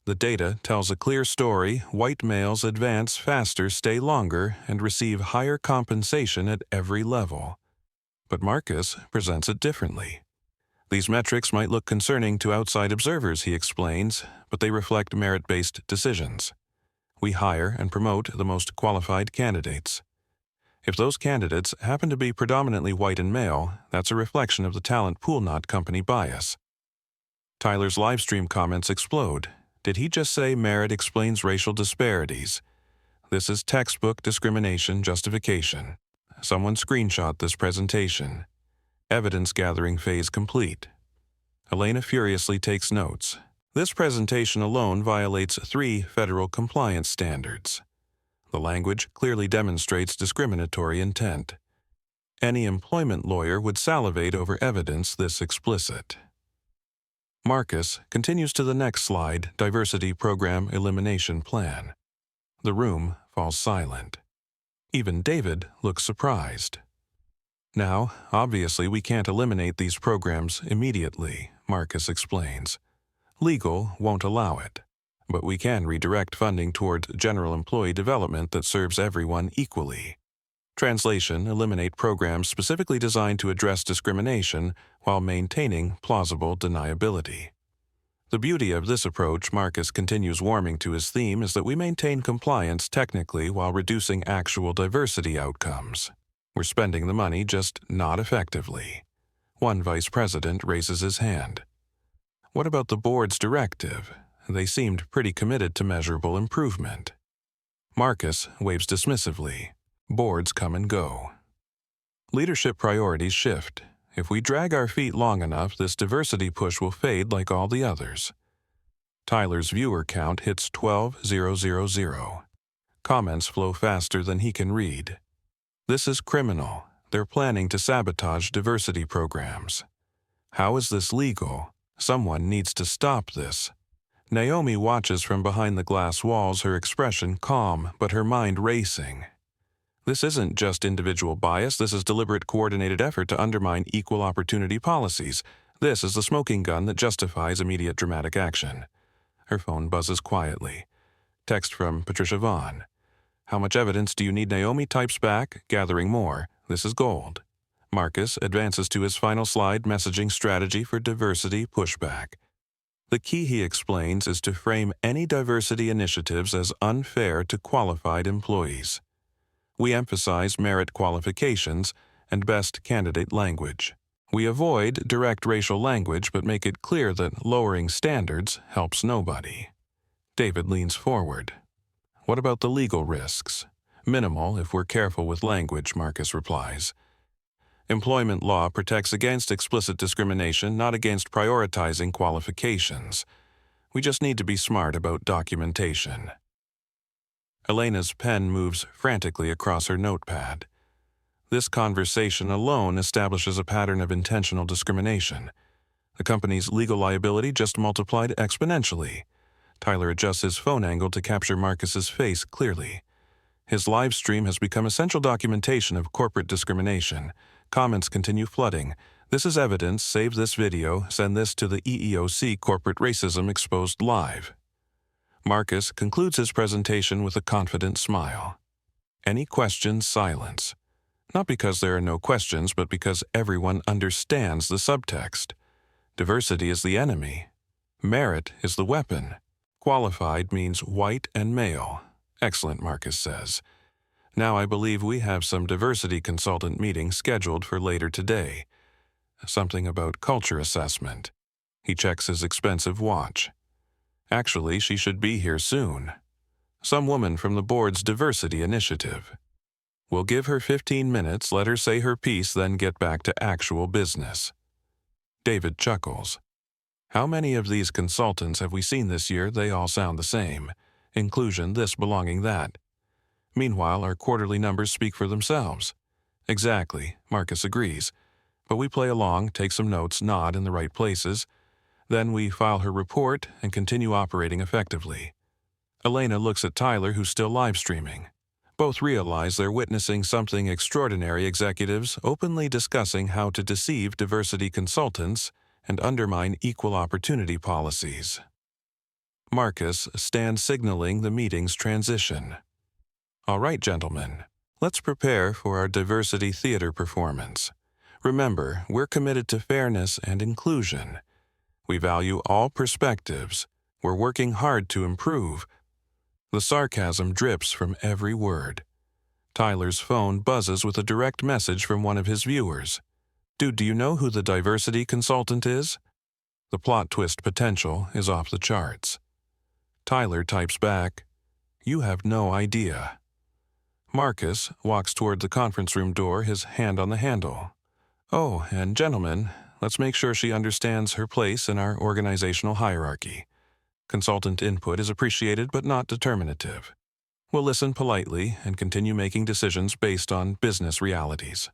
The data tells a clear story: white males advance faster, stay longer, and receive higher compensation at every level. But Marcus presents it differently. These metrics might look concerning to outside observers, he explains, but they reflect merit-based decisions. We hire and promote the most qualified candidates. If those candidates happen to be predominantly white and male, that's a reflection of the talent pool, not company bias. Tyler's livestream comments explode. Did he just say merit explains racial disparities? This is textbook discrimination justification. Someone screenshot this presentation. Evidence gathering phase complete. Elena furiously takes notes. This presentation alone violates 3 federal compliance standards. The language clearly demonstrates discriminatory intent. Any employment lawyer would salivate over evidence this explicit. Marcus continues to the next slide, diversity program elimination plan. The room falls silent. Even David looks surprised. Now, obviously we can't eliminate these programs immediately, Marcus explains. Legal won't allow it, but we can redirect funding toward general employee development that serves everyone equally. Translation: eliminate programs specifically designed to address discrimination while maintaining plausible deniability. The beauty of this approach, Marcus continues warming to his theme, is that we maintain compliance technically while reducing actual diversity outcomes. We're spending the money, just not effectively. One vice president raises his hand. What about the board's directive? They seemed pretty committed to measurable improvement. Marcus waves dismissively. Boards come and go. Leadership priorities shift. If we drag our feet long enough, this diversity push will fade like all the others. Tyler's viewer count hits 12,000. Comments flow faster than he can read. This is criminal. They're planning to sabotage diversity programs. How is this legal? Someone needs to stop this. Naomi watches from behind the glass walls, her expression calm, but her mind racing. This isn't just individual bias, this is deliberate, coordinated effort to undermine equal opportunity policies. This is the smoking gun that justifies immediate dramatic action. Her phone buzzes quietly. Text from Patricia Vaughn. How much evidence do you need? Naomi types back, gathering more. This is gold. Marcus advances to his final slide, messaging strategy for diversity pushback. The key, he explains, is to frame any diversity initiatives as unfair to qualified employees. We emphasize merit qualifications and best candidate language. We avoid direct racial language but make it clear that lowering standards helps nobody. David leans forward. What about the legal risks? Minimal if we're careful with language, Marcus replies. Employment law protects against explicit discrimination, not against prioritizing qualifications. We just need to be smart about documentation. Elena's pen moves frantically across her notepad. This conversation alone establishes a pattern of intentional discrimination. The company's legal liability just multiplied exponentially. Tyler adjusts his phone angle to capture Marcus's face clearly. His live stream has become essential documentation of corporate discrimination. Comments continue flooding. This is evidence. Save this video. Send this to the EEOC Corporate Racism Exposed Live. Marcus concludes his presentation with a confident smile. Any questions? Silence. Not because there are no questions, but because everyone understands the subtext. Diversity is the enemy. Merit is the weapon. Qualified means white and male. Excellent, Marcus says. Now I believe we have some diversity consultant meetings scheduled for later today. Something about culture assessment. He checks his expensive watch. Actually, she should be here soon. Some woman from the board's diversity initiative. We'll give her 15 minutes, let her say her piece, then get back to actual business. David chuckles. How many of these consultants have we seen this year? They all sound the same. Inclusion this, belonging that. Meanwhile, our quarterly numbers speak for themselves. Exactly, Marcus agrees. But we play along, take some notes, nod in the right places. Then we file her report and continue operating effectively. Elena looks at Tyler, who's still live streaming. Both realize they're witnessing something extraordinary: executives openly discussing how to deceive diversity consultants and undermine equal opportunity policies. Marcus stands signaling the meeting's transition. All right, gentlemen, let's prepare for our diversity theater performance. Remember, we're committed to fairness and inclusion. We value all perspectives. We're working hard to improve. The sarcasm drips from every word. Tyler's phone buzzes with a direct message from one of his viewers. Dude, do you know who the diversity consultant is? The plot twist potential is off the charts. Tyler types back, "You have no idea." Marcus walks toward the conference room door, his hand on the handle. "Oh, and gentlemen, let's make sure she understands her place in our organizational hierarchy. Consultant input is appreciated but not determinative. We'll listen politely and continue making decisions based on business realities."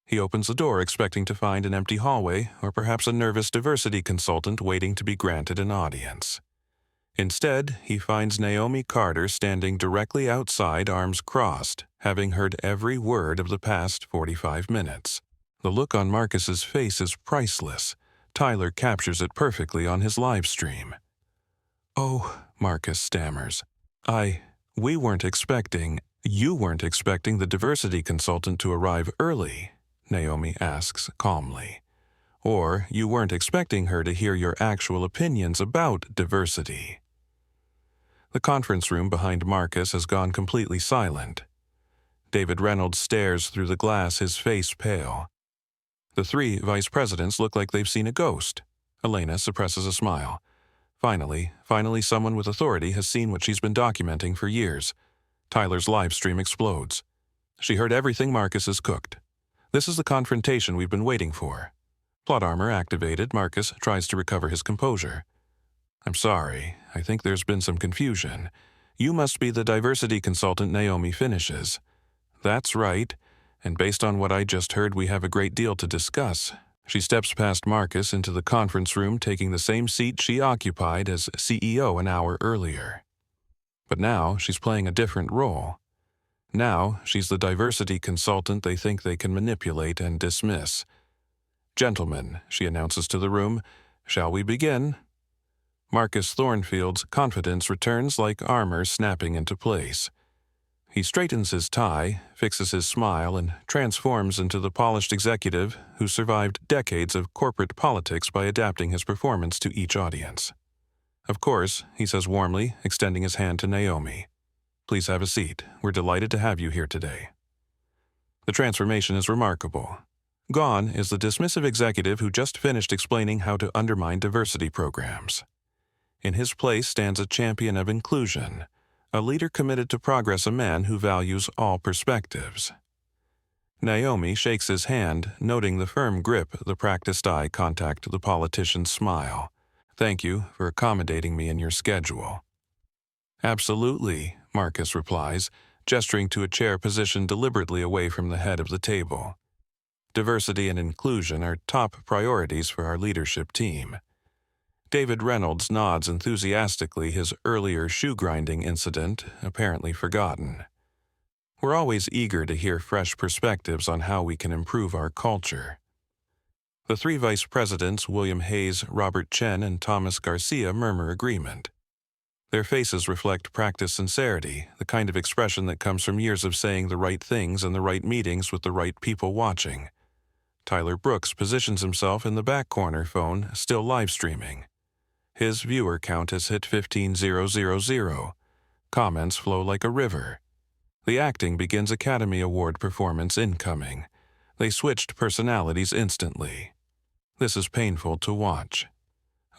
He opens the door, expecting to find an empty hallway or perhaps a nervous diversity consultant waiting to be granted an audience. Instead, he finds Naomi Carter standing directly outside, arms crossed, having heard every word of the past 45 minutes. The look on Marcus's face is priceless. Tyler captures it perfectly on his live stream. "Oh," Marcus stammers. You weren't expecting the diversity consultant to arrive early," Naomi asks calmly. "Or you weren't expecting her to hear your actual opinions about diversity." The conference room behind Marcus has gone completely silent. David Reynolds stares through the glass, his face pale. The three vice presidents look like they've seen a ghost. Elena suppresses a smile. Finally, someone with authority has seen what she's been documenting for years. Tyler's live stream explodes. She heard everything Marcus has cooked. This is the confrontation we've been waiting for. Plot armor activated, Marcus tries to recover his composure. "I'm sorry, I think there's been some confusion. You must be the diversity consultant," Naomi finishes. "That's right, and based on what I just heard, we have a great deal to discuss." She steps past Marcus into the conference room, taking the same seat she occupied as CEO an hour earlier. But now she's playing a different role. Now she's the diversity consultant they think they can manipulate and dismiss. "Gentlemen," she announces to the room, "shall we begin?" Marcus Thornfield's confidence returns like armor snapping into place. He straightens his tie, fixes his smile, and transforms into the polished executive who survived decades of corporate politics by adapting his performance to each audience. "Of course," he says warmly, extending his hand to Naomi. "Please have a seat. We're delighted to have you here today." The transformation is remarkable. Gone is the dismissive executive who just finished explaining how to undermine diversity programs. In his place stands a champion of inclusion, a leader committed to progress, a man who values all perspectives. Naomi shakes his hand, noting the firm grip, the practiced eye contact, the politician's smile. "Thank you for accommodating me in your schedule." "Absolutely," Marcus replies, gesturing to a chair positioned deliberately away from the head of the table. "Diversity and inclusion are top priorities for our leadership team." David Reynolds nods enthusiastically, his earlier shoe-grinding incident apparently forgotten. "We're always eager to hear fresh perspectives on how we can improve our culture." The three vice presidents, William Hayes, Robert Chen, and Thomas Garcia, murmur agreement. Their faces reflect practiced sincerity, the kind of expression that comes from years of saying the right things in the right meetings with the right people watching. Tyler Brooks positions himself in the back corner, phone still live streaming. His viewer count has hit 15,000. Comments flow like a river. The acting begins Academy Award performance incoming. They switched personalities instantly. This is painful to watch.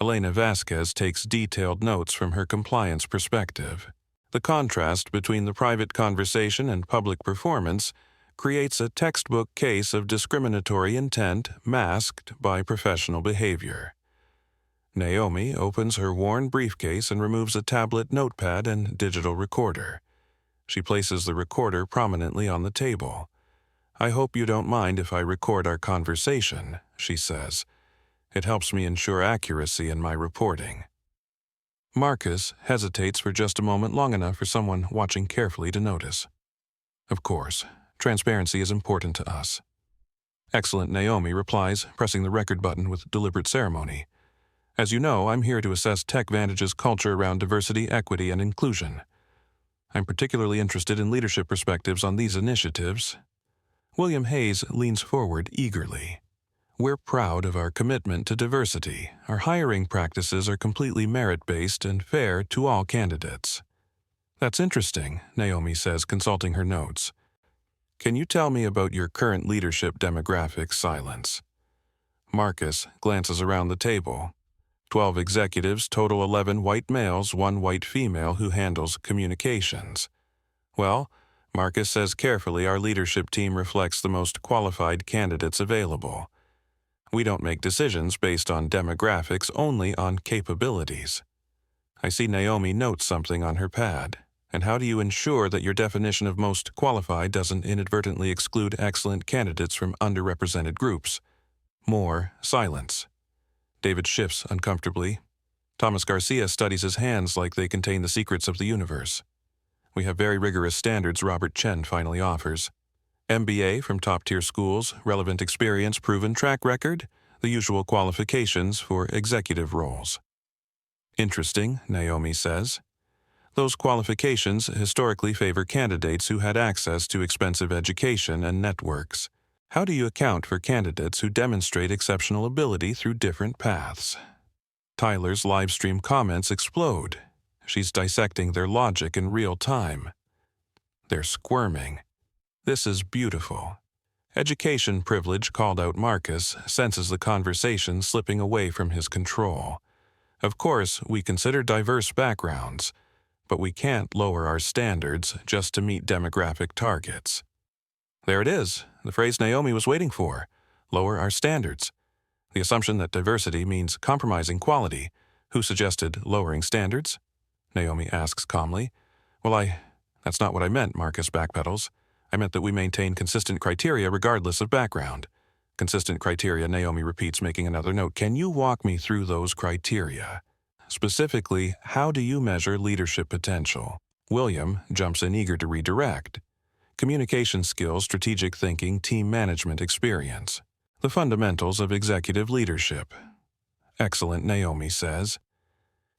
Elena Vasquez takes detailed notes from her compliance perspective. The contrast between the private conversation and public performance creates a textbook case of discriminatory intent masked by professional behavior. Naomi opens her worn briefcase and removes a tablet, notepad, and digital recorder. She places the recorder prominently on the table. I hope you don't mind if I record our conversation, she says. It helps me ensure accuracy in my reporting. Marcus hesitates for just a moment, long enough for someone watching carefully to notice. Of course, transparency is important to us. Excellent, Naomi replies, pressing the record button with deliberate ceremony. As you know, I'm here to assess TechVantage's culture around diversity, equity, and inclusion. I'm particularly interested in leadership perspectives on these initiatives. William Hayes leans forward eagerly. We're proud of our commitment to diversity. Our hiring practices are completely merit-based and fair to all candidates. That's interesting, Naomi says, consulting her notes. Can you tell me about your current leadership demographic? Silence. Marcus glances around the table. 12 executives, total 11 white males, 1 white female who handles communications. Well, Marcus says carefully, our leadership team reflects the most qualified candidates available. We don't make decisions based on demographics, only on capabilities. I see Naomi notes something on her pad. And how do you ensure that your definition of most qualified doesn't inadvertently exclude excellent candidates from underrepresented groups? More silence. David shifts uncomfortably. Thomas Garcia studies his hands like they contain the secrets of the universe. We have very rigorous standards, Robert Chen finally offers. MBA from top-tier schools, relevant experience, proven track record, the usual qualifications for executive roles. Interesting, Naomi says. Those qualifications historically favor candidates who had access to expensive education and networks. How do you account for candidates who demonstrate exceptional ability through different paths? Tyler's livestream comments explode. She's dissecting their logic in real time. They're squirming. This is beautiful. Education privilege, called out Marcus, senses the conversation slipping away from his control. Of course, we consider diverse backgrounds, but we can't lower our standards just to meet demographic targets. There it is, the phrase Naomi was waiting for. Lower our standards. The assumption that diversity means compromising quality. Who suggested lowering standards? Naomi asks calmly. Well, that's not what I meant, Marcus backpedals. I meant that we maintain consistent criteria regardless of background. Consistent criteria, Naomi repeats, making another note. Can you walk me through those criteria? Specifically, how do you measure leadership potential? William jumps in, eager to redirect. Communication skills, strategic thinking, team management experience. The fundamentals of executive leadership. Excellent, Naomi says.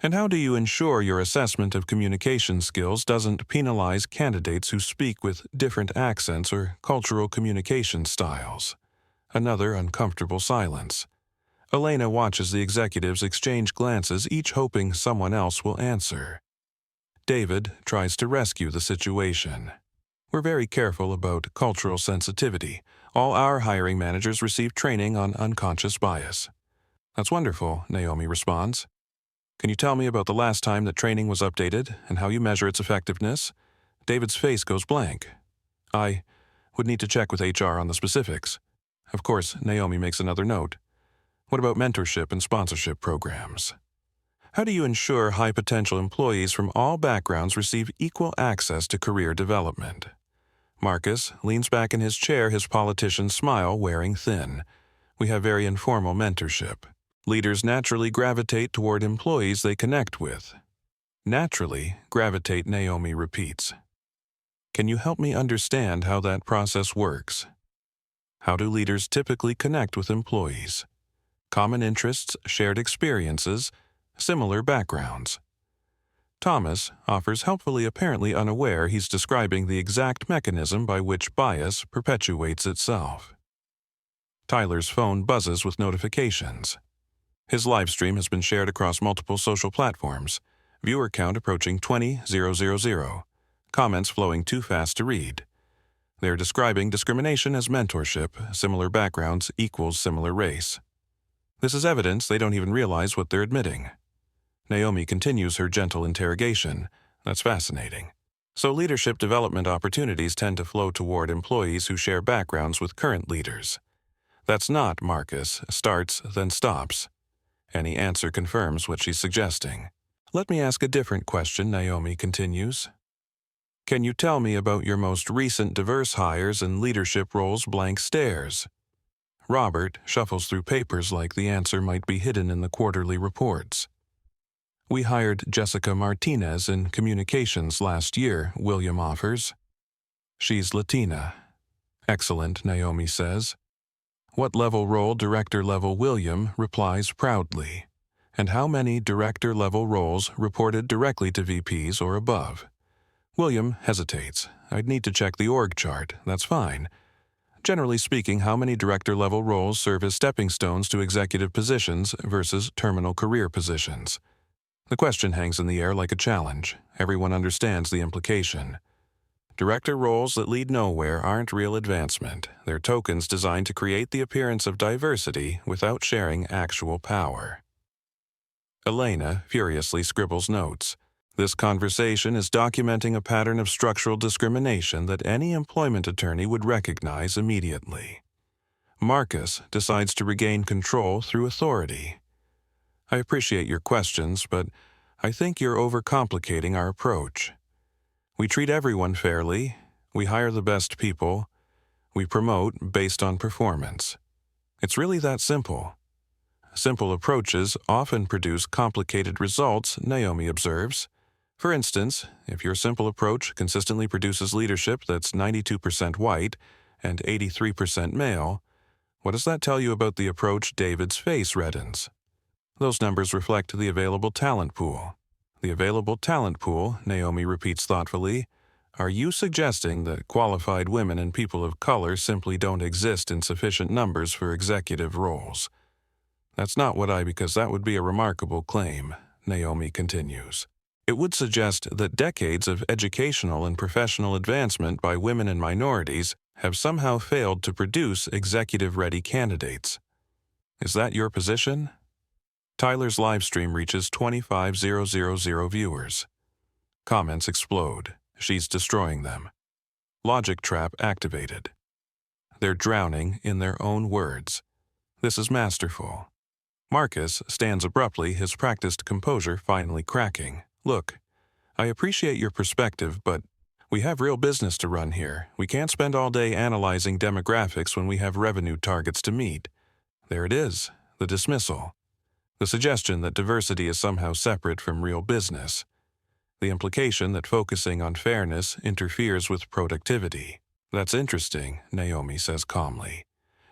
And how do you ensure your assessment of communication skills doesn't penalize candidates who speak with different accents or cultural communication styles? Another uncomfortable silence. Elena watches the executives exchange glances, each hoping someone else will answer. David tries to rescue the situation. We're very careful about cultural sensitivity. All our hiring managers receive training on unconscious bias. That's wonderful, Naomi responds. Can you tell me about the last time that training was updated and how you measure its effectiveness? David's face goes blank. I would need to check with HR on the specifics. Of course, Naomi makes another note. What about mentorship and sponsorship programs? How do you ensure high-potential employees from all backgrounds receive equal access to career development? Marcus leans back in his chair, his politician smile wearing thin. We have very informal mentorship. Leaders naturally gravitate toward employees they connect with. Naturally gravitate, Naomi repeats. Can you help me understand how that process works? How do leaders typically connect with employees? Common interests, shared experiences, similar backgrounds. Thomas offers helpfully, apparently unaware he's describing the exact mechanism by which bias perpetuates itself. Tyler's phone buzzes with notifications. His live stream has been shared across multiple social platforms. Viewer count approaching 20,000. Comments flowing too fast to read. They're describing discrimination as mentorship, similar backgrounds equals similar race. This is evidence they don't even realize what they're admitting. Naomi continues her gentle interrogation. That's fascinating. So leadership development opportunities tend to flow toward employees who share backgrounds with current leaders. That's not, Marcus, starts, then stops. Any answer confirms what she's suggesting. Let me ask a different question, Naomi continues. Can you tell me about your most recent diverse hires and leadership roles? Blank stares. Robert shuffles through papers like the answer might be hidden in the quarterly reports. We hired Jessica Martinez in communications last year, William offers. She's Latina. Excellent, Naomi says. What level role? Director level. William replies proudly. And how many director level roles reported directly to VPs or above? William hesitates. I'd need to check the org chart. That's fine. Generally speaking, how many director level roles serve as stepping stones to executive positions versus terminal career positions? The question hangs in the air like a challenge. Everyone understands the implication. Director roles that lead nowhere aren't real advancement. They're tokens designed to create the appearance of diversity without sharing actual power. Elena furiously scribbles notes. This conversation is documenting a pattern of structural discrimination that any employment attorney would recognize immediately. Marcus decides to regain control through authority. I appreciate your questions, but I think you're overcomplicating our approach. We treat everyone fairly, we hire the best people, we promote based on performance. It's really that simple. Simple approaches often produce complicated results, Naomi observes. For instance, if your simple approach consistently produces leadership that's 92% white and 83% male, what does that tell you about the approach? David's face reddens. Those numbers reflect the available talent pool. The available talent pool, Naomi repeats thoughtfully. Are you suggesting that qualified women and people of color simply don't exist in sufficient numbers for executive roles? That's not because that would be a remarkable claim, Naomi continues. It would suggest that decades of educational and professional advancement by women and minorities have somehow failed to produce executive-ready candidates. Is that your position? Tyler's live stream reaches 25,000 viewers. Comments explode. She's destroying them. Logic trap activated. They're drowning in their own words. This is masterful. Marcus stands abruptly, his practiced composure finally cracking. Look, I appreciate your perspective, but we have real business to run here. We can't spend all day analyzing demographics when we have revenue targets to meet. There it is, the dismissal. The suggestion that diversity is somehow separate from real business. The implication that focusing on fairness interferes with productivity. That's interesting, Naomi says calmly.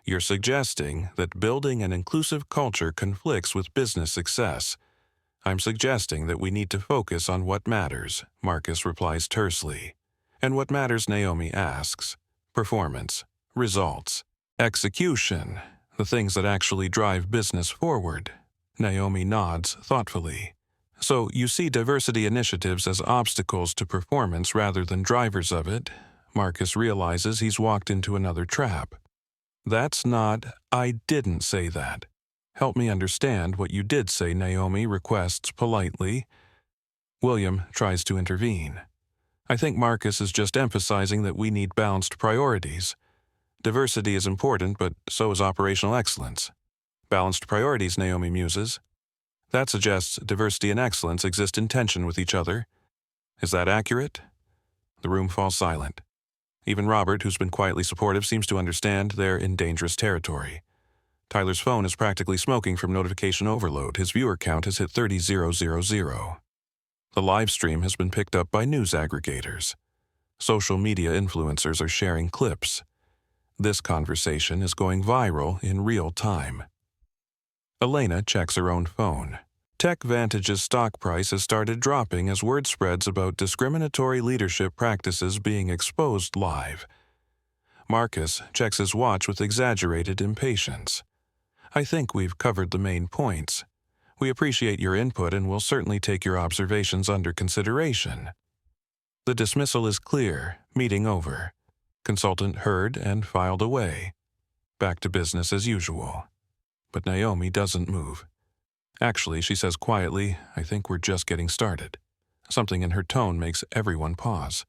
You're suggesting that building an inclusive culture conflicts with business success. I'm suggesting that we need to focus on what matters, Marcus replies tersely. And what matters, Naomi asks. Performance, results, execution, the things that actually drive business forward. Naomi nods thoughtfully. So you see diversity initiatives as obstacles to performance rather than drivers of it. Marcus realizes he's walked into another trap. That's not, I didn't say that. Help me understand what you did say, Naomi requests politely. William tries to intervene. I think Marcus is just emphasizing that we need balanced priorities. Diversity is important, but so is operational excellence. Balanced priorities, Naomi muses. That suggests diversity and excellence exist in tension with each other. Is that accurate? The room falls silent. Even Robert, who's been quietly supportive, seems to understand they're in dangerous territory. Tyler's phone is practically smoking from notification overload. His viewer count has hit 30,000. The live stream has been picked up by news aggregators. Social media influencers are sharing clips. This conversation is going viral in real time. Elena checks her own phone. TechVantage's stock price has started dropping as word spreads about discriminatory leadership practices being exposed live. Marcus checks his watch with exaggerated impatience. I think we've covered the main points. We appreciate your input and will certainly take your observations under consideration. The dismissal is clear, meeting over. Consultant heard and filed away. Back to business as usual. But Naomi doesn't move. Actually, she says quietly, I think we're just getting started. Something in her tone makes everyone pause.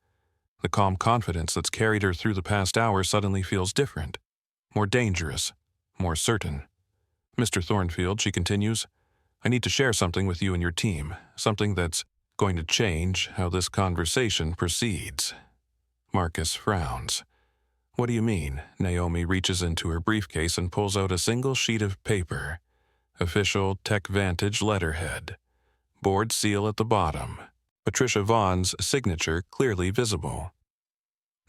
The calm confidence that's carried her through the past hour suddenly feels different. More dangerous. More certain. Mr. Thornfield, she continues, I need to share something with you and your team. Something that's going to change how this conversation proceeds. Marcus frowns. What do you mean? Naomi reaches into her briefcase and pulls out a single sheet of paper. Official TechVantage letterhead. Board seal at the bottom. Patricia Vaughn's signature clearly visible.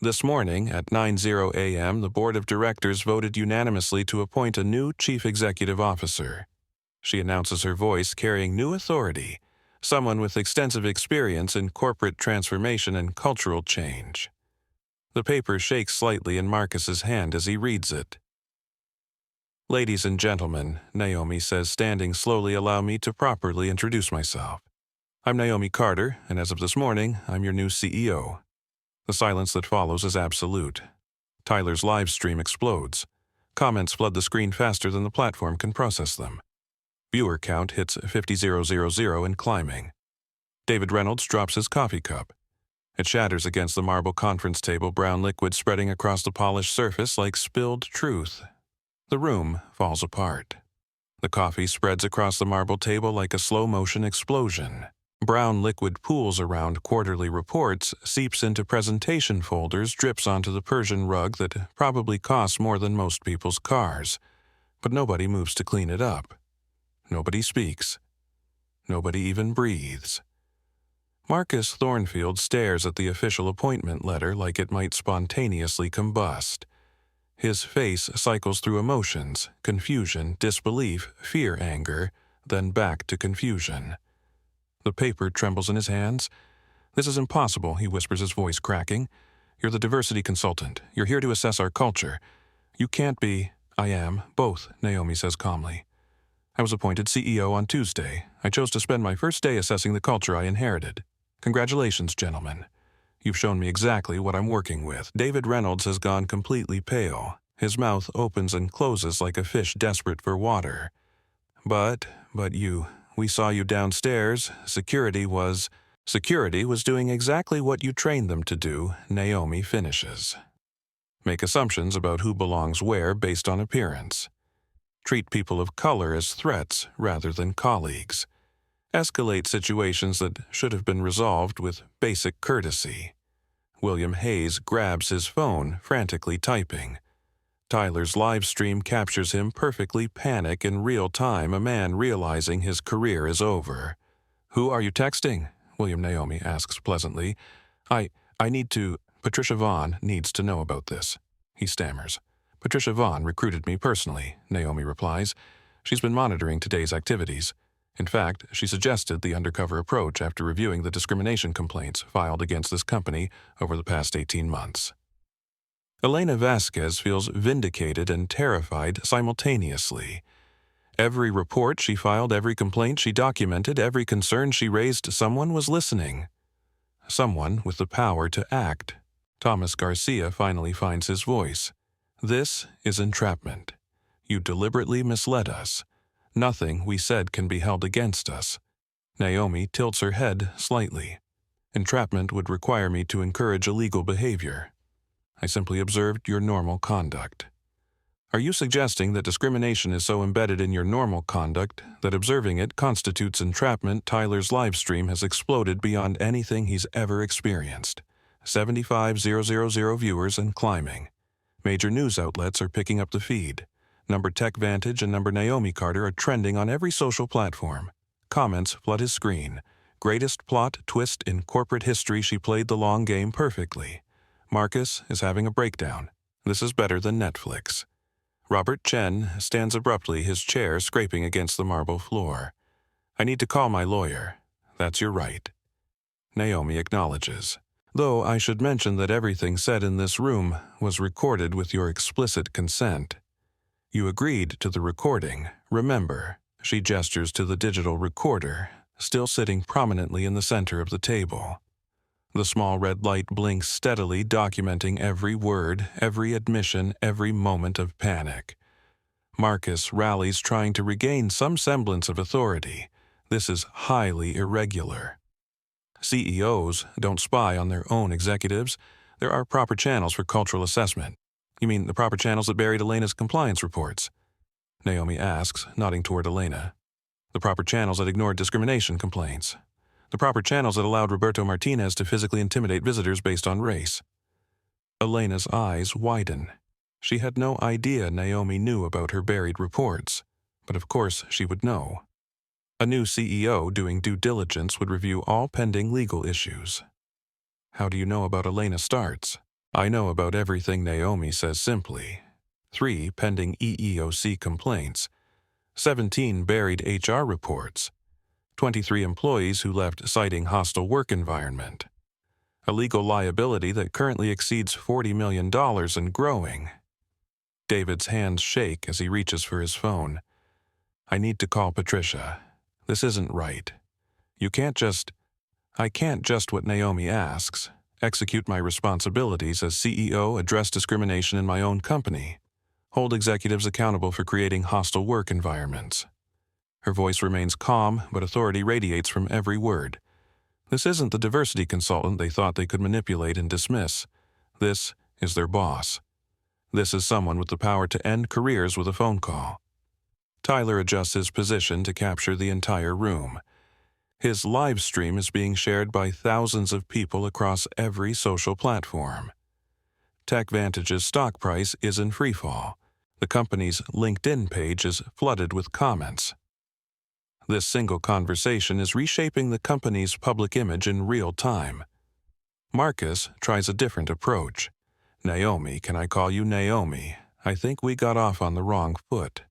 This morning at 9:00 a.m., the board of directors voted unanimously to appoint a new chief executive officer. She announces her voice carrying new authority, someone with extensive experience in corporate transformation and cultural change. The paper shakes slightly in Marcus's hand as he reads it. Ladies and gentlemen, Naomi says, standing slowly, allow me to properly introduce myself. I'm Naomi Carter, and as of this morning, I'm your new CEO. The silence that follows is absolute. Tyler's live stream explodes. Comments flood the screen faster than the platform can process them. Viewer count hits 50,000 and climbing. David Reynolds drops his coffee cup. It shatters against the marble conference table, brown liquid spreading across the polished surface like spilled truth. The room falls apart. The coffee spreads across the marble table like a slow-motion explosion. Brown liquid pools around quarterly reports, seeps into presentation folders, drips onto the Persian rug that probably costs more than most people's cars. But nobody moves to clean it up. Nobody speaks. Nobody even breathes. Marcus Thornfield stares at the official appointment letter like it might spontaneously combust. His face cycles through emotions, confusion, disbelief, fear, anger, then back to confusion. The paper trembles in his hands. This is impossible, he whispers, his voice cracking. You're the diversity consultant. You're here to assess our culture. You can't be. I am. Both, Naomi says calmly. I was appointed CEO on Tuesday. I chose to spend my first day assessing the culture I inherited. Congratulations, gentlemen. You've shown me exactly what I'm working with. David Reynolds has gone completely pale. His mouth opens and closes like a fish desperate for water. But we saw you downstairs. Security was doing exactly what you trained them to do, Naomi finishes. Make assumptions about who belongs where based on appearance. Treat people of color as threats rather than colleagues. Escalate situations that should have been resolved with basic courtesy. William Hayes grabs his phone, frantically typing. Tyler's live stream captures him perfectly panic in real time, a man realizing his career is over. Who are you texting? William Naomi asks pleasantly. I need to. Patricia Vaughn needs to know about this, he stammers. Patricia Vaughn recruited me personally, Naomi replies. She's been monitoring today's activities. In fact, she suggested the undercover approach after reviewing the discrimination complaints filed against this company over the past 18 months. Elena Vasquez feels vindicated and terrified simultaneously. Every report she filed, every complaint she documented, every concern she raised, someone was listening. Someone with the power to act. Thomas Garcia finally finds his voice. This is entrapment. You deliberately misled us. Nothing we said can be held against us. Naomi tilts her head slightly. Entrapment would require me to encourage illegal behavior. I simply observed your normal conduct. Are you suggesting that discrimination is so embedded in your normal conduct that observing it constitutes entrapment? Tyler's live stream has exploded beyond anything he's ever experienced. 75,000 viewers and climbing. Major news outlets are picking up the feed. Number TechVantage and number Naomi Carter are trending on every social platform. Comments flood his screen. Greatest plot twist in corporate history, she played the long game perfectly. Marcus is having a breakdown. This is better than Netflix. Robert Chen stands abruptly, his chair scraping against the marble floor. I need to call my lawyer. That's your right. Naomi acknowledges. Though I should mention that everything said in this room was recorded with your explicit consent. You agreed to the recording. Remember, she gestures to the digital recorder, still sitting prominently in the center of the table. The small red light blinks steadily, documenting every word, every admission, every moment of panic. Marcus rallies, trying to regain some semblance of authority. This is highly irregular. CEOs don't spy on their own executives. There are proper channels for cultural assessment. You mean the proper channels that buried Elena's compliance reports? Naomi asks, nodding toward Elena. The proper channels that ignored discrimination complaints. The proper channels that allowed Roberto Martinez to physically intimidate visitors based on race. Elena's eyes widen. She had no idea Naomi knew about her buried reports, but of course she would know. A new CEO doing due diligence would review all pending legal issues. How do you know about Elena Starts? I know about everything Naomi says simply. 3 pending EEOC complaints, 17 buried HR reports, 23 employees who left citing hostile work environment, a legal liability that currently exceeds $40 million and growing. David's hands shake as he reaches for his phone. I need to call Patricia. This isn't right. I can't just what Naomi asks, execute my responsibilities as CEO, address discrimination in my own company, hold executives accountable for creating hostile work environments. Her voice remains calm, but authority radiates from every word. This isn't the diversity consultant they thought they could manipulate and dismiss. This is their boss. This is someone with the power to end careers with a phone call. Tyler adjusts his position to capture the entire room. His live stream is being shared by thousands of people across every social platform. TechVantage's stock price is in freefall. The company's LinkedIn page is flooded with comments. This single conversation is reshaping the company's public image in real time. Marcus tries a different approach. Naomi, can I call you Naomi? I think we got off on the wrong foot.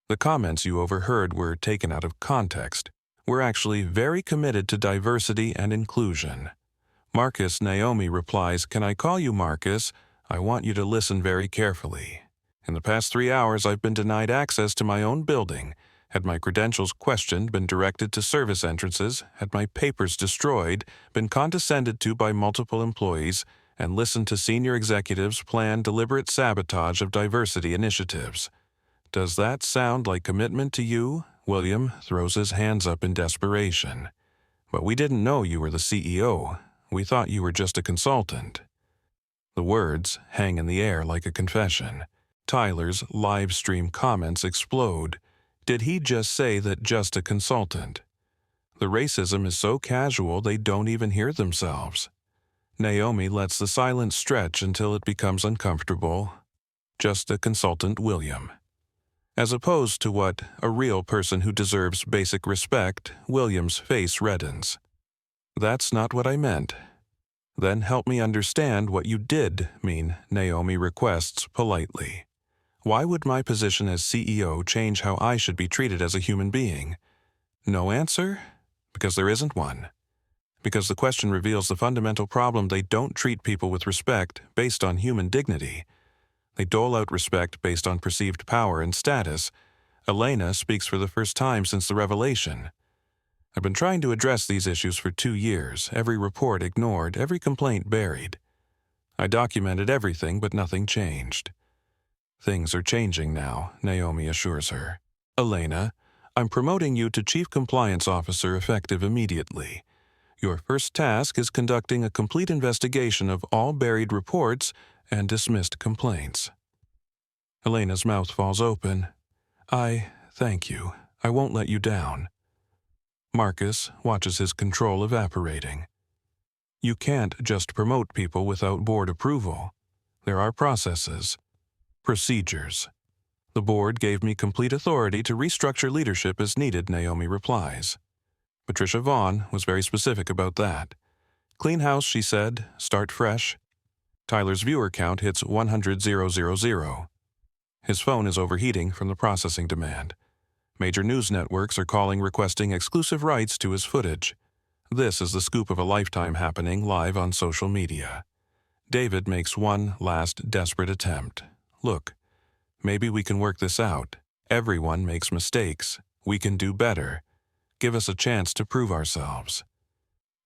The comments you overheard were taken out of context. We're actually very committed to diversity and inclusion. Marcus, Naomi replies, can I call you Marcus? I want you to listen very carefully. In the past 3 hours, I've been denied access to my own building, had my credentials questioned, been directed to service entrances, had my papers destroyed, been condescended to by multiple employees, and listened to senior executives plan deliberate sabotage of diversity initiatives. Does that sound like commitment to you? William throws his hands up in desperation. But we didn't know you were the CEO. We thought you were just a consultant. The words hang in the air like a confession. Tyler's live stream comments explode. Did he just say that just a consultant? The racism is so casual they don't even hear themselves. Naomi lets the silence stretch until it becomes uncomfortable. Just a consultant, William. As opposed to what a real person who deserves basic respect, William's face reddens. That's not what I meant. Then help me understand what you did mean, Naomi requests politely. Why would my position as CEO change how I should be treated as a human being? No answer? Because there isn't one. Because the question reveals the fundamental problem: they don't treat people with respect based on human dignity. They dole out respect based on perceived power and status. Elena speaks for the first time since the revelation. I've been trying to address these issues for 2 years, every report ignored, every complaint buried. I documented everything, but nothing changed. Things are changing now, Naomi assures her. Elena, I'm promoting you to Chief Compliance Officer effective immediately. Your first task is conducting a complete investigation of all buried reports and dismissed complaints. Elena's mouth falls open. Thank you. I won't let you down. Marcus watches his control evaporating. You can't just promote people without board approval. There are processes. Procedures. The board gave me complete authority to restructure leadership as needed, Naomi replies. Patricia Vaughn was very specific about that. Clean house, she said. Start fresh. Tyler's viewer count hits 100,000. His phone is overheating from the processing demand. Major news networks are calling requesting exclusive rights to his footage. This is the scoop of a lifetime happening live on social media. David makes one last desperate attempt. Look, maybe we can work this out. Everyone makes mistakes. We can do better. Give us a chance to prove ourselves.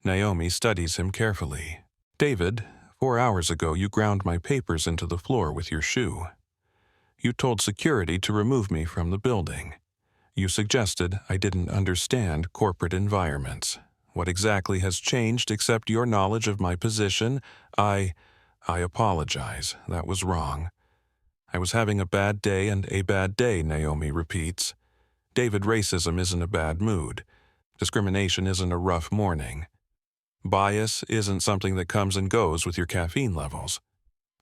Naomi studies him carefully. David, 4 hours ago you ground my papers into the floor with your shoe. You told security to remove me from the building. You suggested I didn't understand corporate environments. What exactly has changed except your knowledge of my position? I apologize. That was wrong. I was having a bad day and a bad day, Naomi repeats. David, racism isn't a bad mood. Discrimination isn't a rough morning. Bias isn't something that comes and goes with your caffeine levels.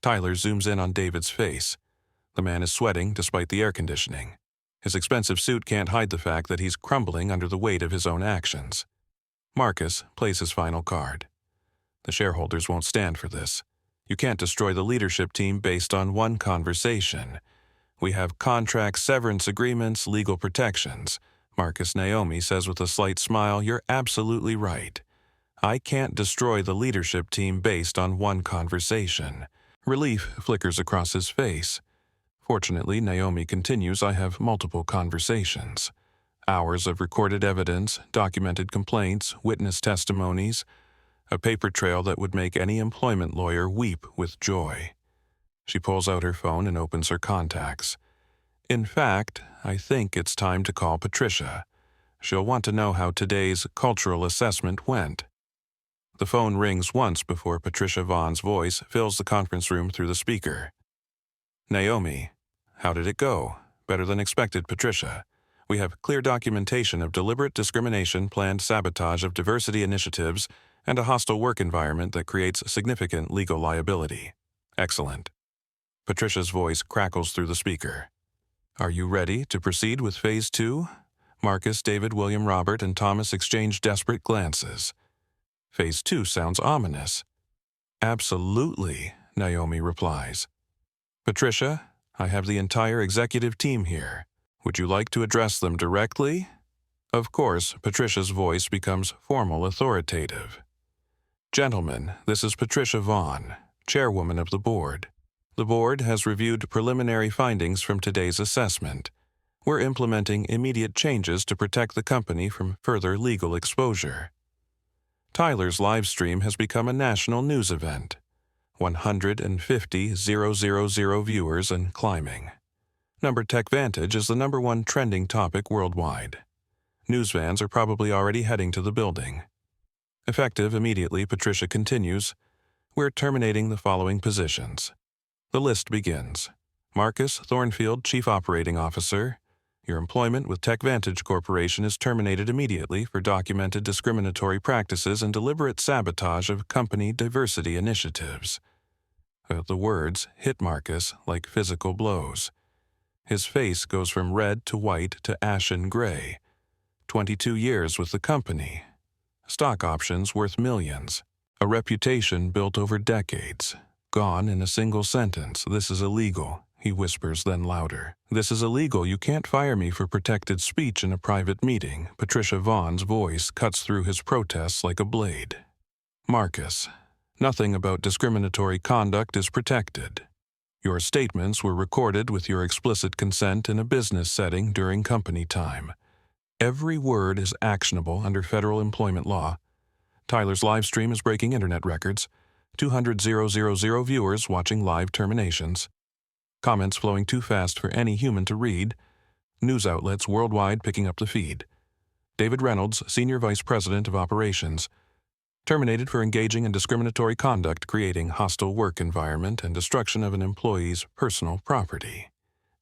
Tyler zooms in on David's face. The man is sweating despite the air conditioning. His expensive suit can't hide the fact that he's crumbling under the weight of his own actions. Marcus plays his final card. The shareholders won't stand for this. You can't destroy the leadership team based on one conversation. We have contracts, severance agreements, legal protections. Marcus Naomi says with a slight smile, "You're absolutely right. I can't destroy the leadership team based on one conversation." Relief flickers across his face. Fortunately, Naomi continues, "I have multiple conversations. Hours of recorded evidence, documented complaints, witness testimonies, a paper trail that would make any employment lawyer weep with joy." She pulls out her phone and opens her contacts. "In fact, I think it's time to call Patricia. She'll want to know how today's cultural assessment went." The phone rings once before Patricia Vaughn's voice fills the conference room through the speaker. "Naomi, how did it go?" "Better than expected, Patricia. We have clear documentation of deliberate discrimination, planned sabotage of diversity initiatives, and a hostile work environment that creates significant legal liability." "Excellent." Patricia's voice crackles through the speaker. "Are you ready to proceed with Phase 2? Marcus, David, William, Robert, and Thomas exchange desperate glances. Phase 2 sounds ominous. "Absolutely," Naomi replies. "Patricia, I have the entire executive team here. Would you like to address them directly?" Of course, Patricia's voice becomes formal, authoritative. "Gentlemen, this is Patricia Vaughn, chairwoman of the board. The board has reviewed preliminary findings from today's assessment. We're implementing immediate changes to protect the company from further legal exposure." Tyler's live stream has become a national news event. 150,000 viewers and climbing. TechVantage is the #1 trending topic worldwide. News vans are probably already heading to the building. Effective immediately, Patricia continues, "We're terminating the following positions." The list begins. Marcus Thornfield, Chief Operating Officer. Your employment with TechVantage Corporation is terminated immediately for documented discriminatory practices and deliberate sabotage of company diversity initiatives. The words hit Marcus like physical blows. His face goes from red to white to ashen gray. 22 years with the company. Stock options worth millions. A reputation built over decades. Gone in a single sentence. "This is illegal," he whispers, then louder. "This is illegal. You can't fire me for protected speech in a private meeting." Patricia Vaughn's voice cuts through his protests like a blade. "Marcus, nothing about discriminatory conduct is protected. Your statements were recorded with your explicit consent in a business setting during company time. Every word is actionable under federal employment law. Tyler's live stream is breaking internet records. 200,000 viewers watching live terminations. Comments flowing too fast for any human to read. News outlets worldwide picking up the feed. David Reynolds, Senior Vice President of Operations. Terminated for engaging in discriminatory conduct, creating hostile work environment, and destruction of an employee's personal property."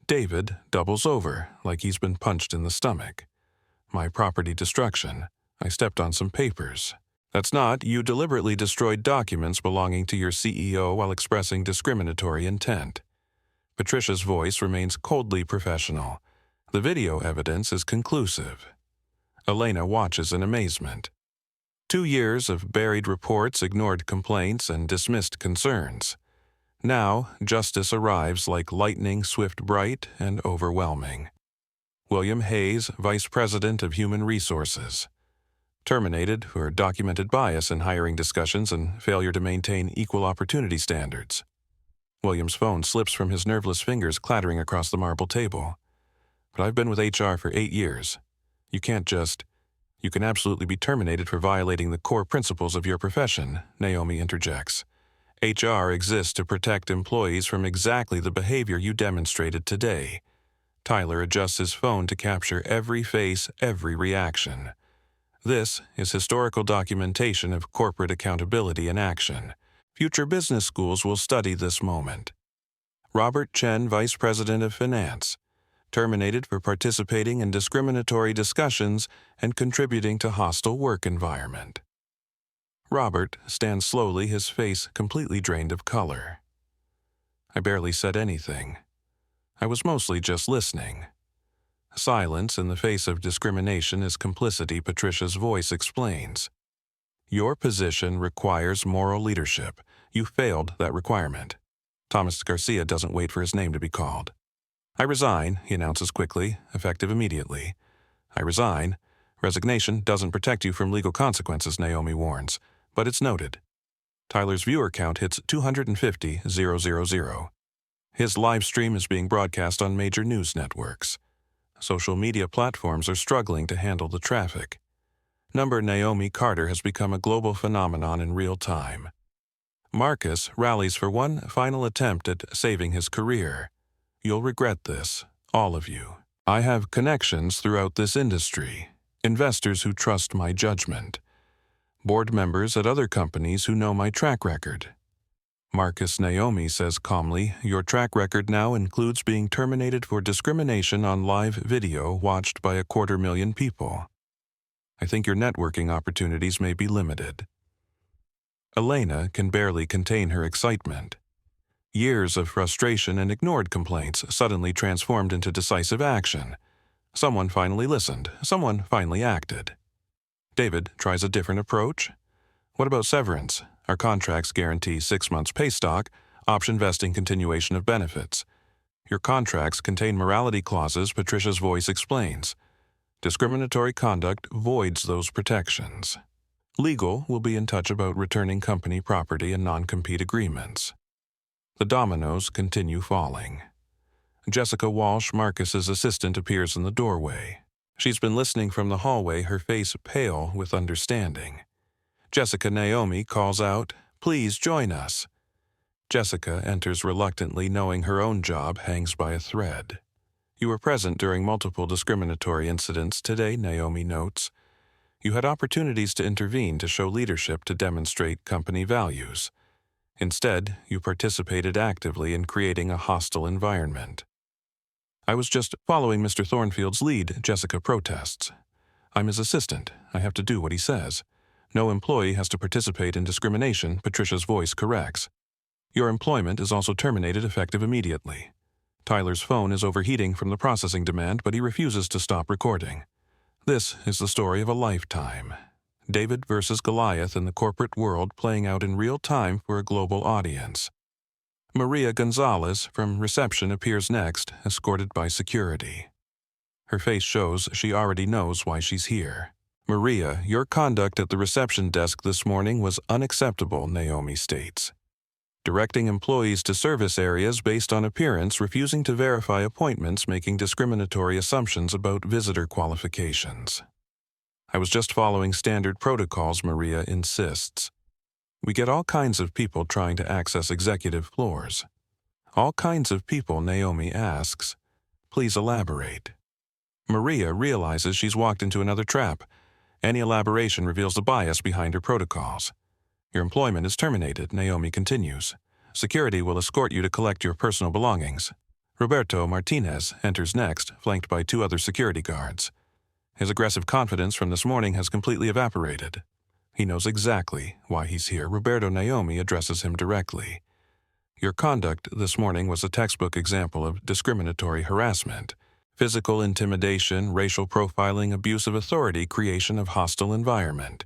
David doubles over like he's been punched in the stomach. "My property destruction. I stepped on some papers." "That's not. You deliberately destroyed documents belonging to your CEO while expressing discriminatory intent." Patricia's voice remains coldly professional. The video evidence is conclusive. Elena watches in amazement. 2 years of buried reports, ignored complaints, and dismissed concerns. Now, justice arrives like lightning, swift, bright, and overwhelming. William Hayes, Vice President of Human Resources. Terminated for documented bias in hiring discussions and failure to maintain equal opportunity standards. William's phone slips from his nerveless fingers, clattering across the marble table. "But I've been with HR for 8 years. You can't just... You can absolutely be terminated for violating the core principles of your profession," Naomi interjects. "HR exists to protect employees from exactly the behavior you demonstrated today." Tyler adjusts his phone to capture every face, every reaction. This is historical documentation of corporate accountability in action. Future business schools will study this moment. Robert Chen, Vice President of Finance. terminated for participating in discriminatory discussions and contributing to hostile work environment. Robert stands slowly, his face completely drained of color. I barely said anything. I was mostly just listening. Silence in the face of discrimination is complicity, Patricia's voice explains. Your position requires moral leadership. You failed that requirement. Thomas Garcia doesn't wait for his name to be called. I resign, he announces quickly, effective immediately. I resign. Resignation doesn't protect you from legal consequences, Naomi warns, but it's noted. Tyler's viewer count hits 250,000. His live stream is being broadcast on major news networks. Social media platforms are struggling to handle the traffic. Number Naomi Carter has become a global phenomenon in real time. Marcus rallies for one final attempt at saving his career. You'll regret this, all of you. I have connections throughout this industry, investors who trust my judgment, board members at other companies who know my track record. Marcus Naomi says calmly, your track record now includes being terminated for discrimination on live video watched by 250,000 people. I think your networking opportunities may be limited. Elena can barely contain her excitement. Years of frustration and ignored complaints suddenly transformed into decisive action. Someone finally listened. Someone finally acted. David tries a different approach. What about severance? Our contracts guarantee 6 months pay stock, option vesting, continuation of benefits. Your contracts contain morality clauses, Patricia's voice explains. Discriminatory conduct voids those protections. Legal will be in touch about returning company property and non-compete agreements. The dominoes continue falling. Jessica Walsh, Marcus's assistant, appears in the doorway. She's been listening from the hallway, her face pale with understanding. Jessica Naomi calls out, "Please join us." Jessica enters reluctantly, knowing her own job hangs by a thread. You were present during multiple discriminatory incidents today, Naomi notes. You had opportunities to intervene, to show leadership, to demonstrate company values. Instead, you participated actively in creating a hostile environment. I was just following Mr. Thornfield's lead, Jessica protests. I'm his assistant. I have to do what he says. No employee has to participate in discrimination, Patricia's voice corrects. Your employment is also terminated effective immediately. Tyler's phone is overheating from the processing demand, but he refuses to stop recording. This is the story of a lifetime. David versus Goliath in the corporate world, playing out in real time for a global audience. Maria Gonzalez from reception appears next, escorted by security. Her face shows she already knows why she's here. Maria, your conduct at the reception desk this morning was unacceptable, Naomi states. Directing employees to service areas based on appearance, refusing to verify appointments, making discriminatory assumptions about visitor qualifications. I was just following standard protocols, Maria insists. We get all kinds of people trying to access executive floors. All kinds of people, Naomi asks. Please elaborate. Maria realizes she's walked into another trap. Any elaboration reveals the bias behind her protocols. Your employment is terminated, Naomi continues. Security will escort you to collect your personal belongings. Roberto Martinez enters next, flanked by 2 other security guards. His aggressive confidence from this morning has completely evaporated. He knows exactly why he's here. Roberto Naomi addresses him directly. Your conduct this morning was a textbook example of discriminatory harassment. Physical intimidation, racial profiling, abuse of authority, creation of hostile environment.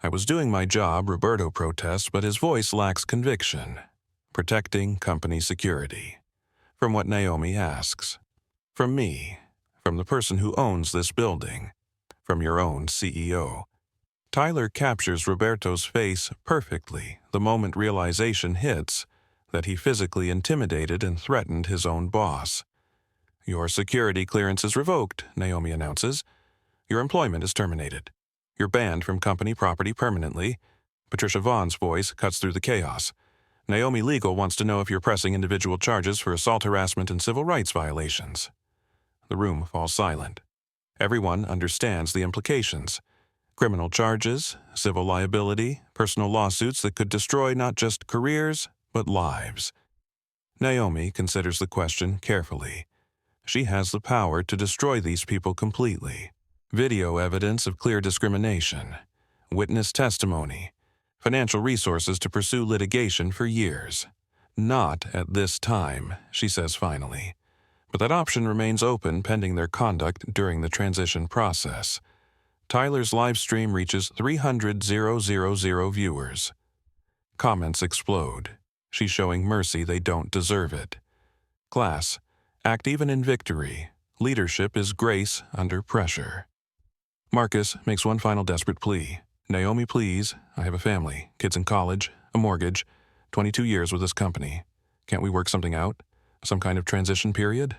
I was doing my job, Roberto protests, but his voice lacks conviction. Protecting company security. From what Naomi asks. From me. From the person who owns this building. From your own CEO. Tyler captures Roberto's face perfectly the moment realization hits that he physically intimidated and threatened his own boss. Your security clearance is revoked, Naomi announces. Your employment is terminated. You're banned from company property permanently. Patricia Vaughn's voice cuts through the chaos. Naomi Legal wants to know if you're pressing individual charges for assault, harassment, and civil rights violations. The room falls silent. Everyone understands the implications. Criminal charges, civil liability, personal lawsuits that could destroy not just careers, but lives. Naomi considers the question carefully. She has the power to destroy these people completely. Video evidence of clear discrimination, witness testimony, financial resources to pursue litigation for years. Not at this time, she says finally. But that option remains open pending their conduct during the transition process. Tyler's live stream reaches 300,000 viewers. Comments explode. She's showing mercy they don't deserve it. Class, act even in victory. Leadership is grace under pressure. Marcus makes one final desperate plea. Naomi, please, I have a family, kids in college, a mortgage, 22 years with this company. Can't we work something out? Some kind of transition period?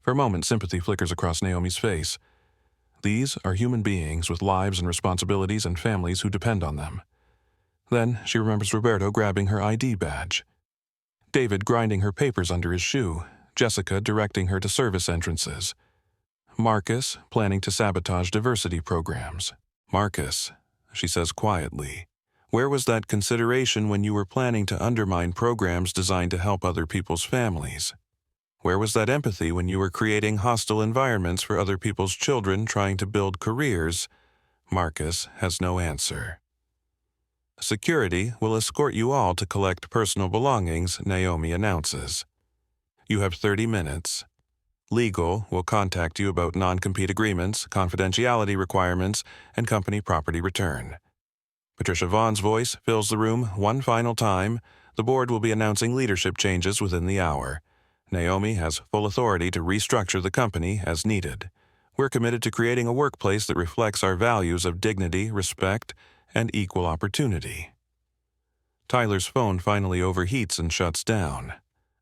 For a moment, sympathy flickers across Naomi's face. These are human beings with lives and responsibilities and families who depend on them. Then she remembers Roberto grabbing her ID badge, David grinding her papers under his shoe, Jessica directing her to service entrances, Marcus planning to sabotage diversity programs. Marcus, she says quietly, where was that consideration when you were planning to undermine programs designed to help other people's families? Where was that empathy when you were creating hostile environments for other people's children trying to build careers? Marcus has no answer. Security will escort you all to collect personal belongings, Naomi announces. You have 30 minutes. Legal will contact you about non-compete agreements, confidentiality requirements, and company property return. Patricia Vaughn's voice fills the room one final time. The board will be announcing leadership changes within the hour. Naomi has full authority to restructure the company as needed. We're committed to creating a workplace that reflects our values of dignity, respect, and equal opportunity. Tyler's phone finally overheats and shuts down,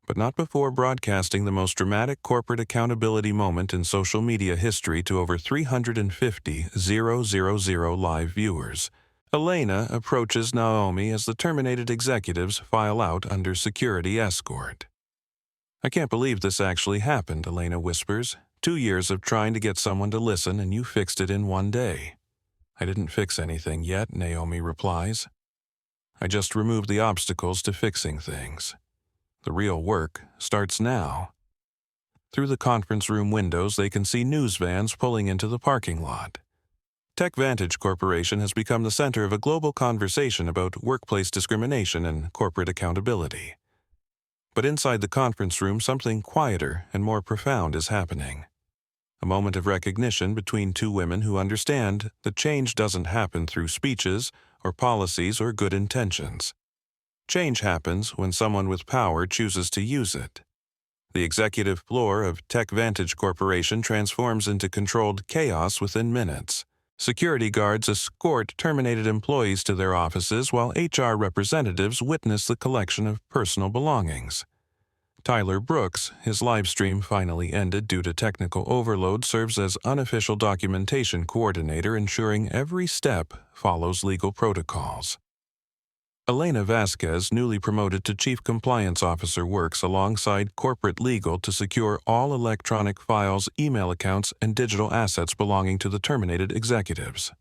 but not before broadcasting the most dramatic corporate accountability moment in social media history to over 350,000 live viewers. Elena approaches Naomi as the terminated executives file out under security escort. I can't believe this actually happened, Elena whispers. 2 years of trying to get someone to listen and you fixed it in one day. I didn't fix anything yet, Naomi replies. I just removed the obstacles to fixing things. The real work starts now. Through the conference room windows, they can see news vans pulling into the parking lot. TechVantage Corporation has become the center of a global conversation about workplace discrimination and corporate accountability. But inside the conference room, something quieter and more profound is happening. A moment of recognition between two women who understand that change doesn't happen through speeches or policies or good intentions. Change happens when someone with power chooses to use it. The executive floor of TechVantage Corporation transforms into controlled chaos within minutes. Security guards escort terminated employees to their offices while HR representatives witness the collection of personal belongings. Tyler Brooks, his live stream finally ended due to technical overload, serves as unofficial documentation coordinator, ensuring every step follows legal protocols. Elena Vasquez, newly promoted to Chief Compliance Officer, works alongside corporate legal to secure all electronic files, email accounts, and digital assets belonging to the terminated executives.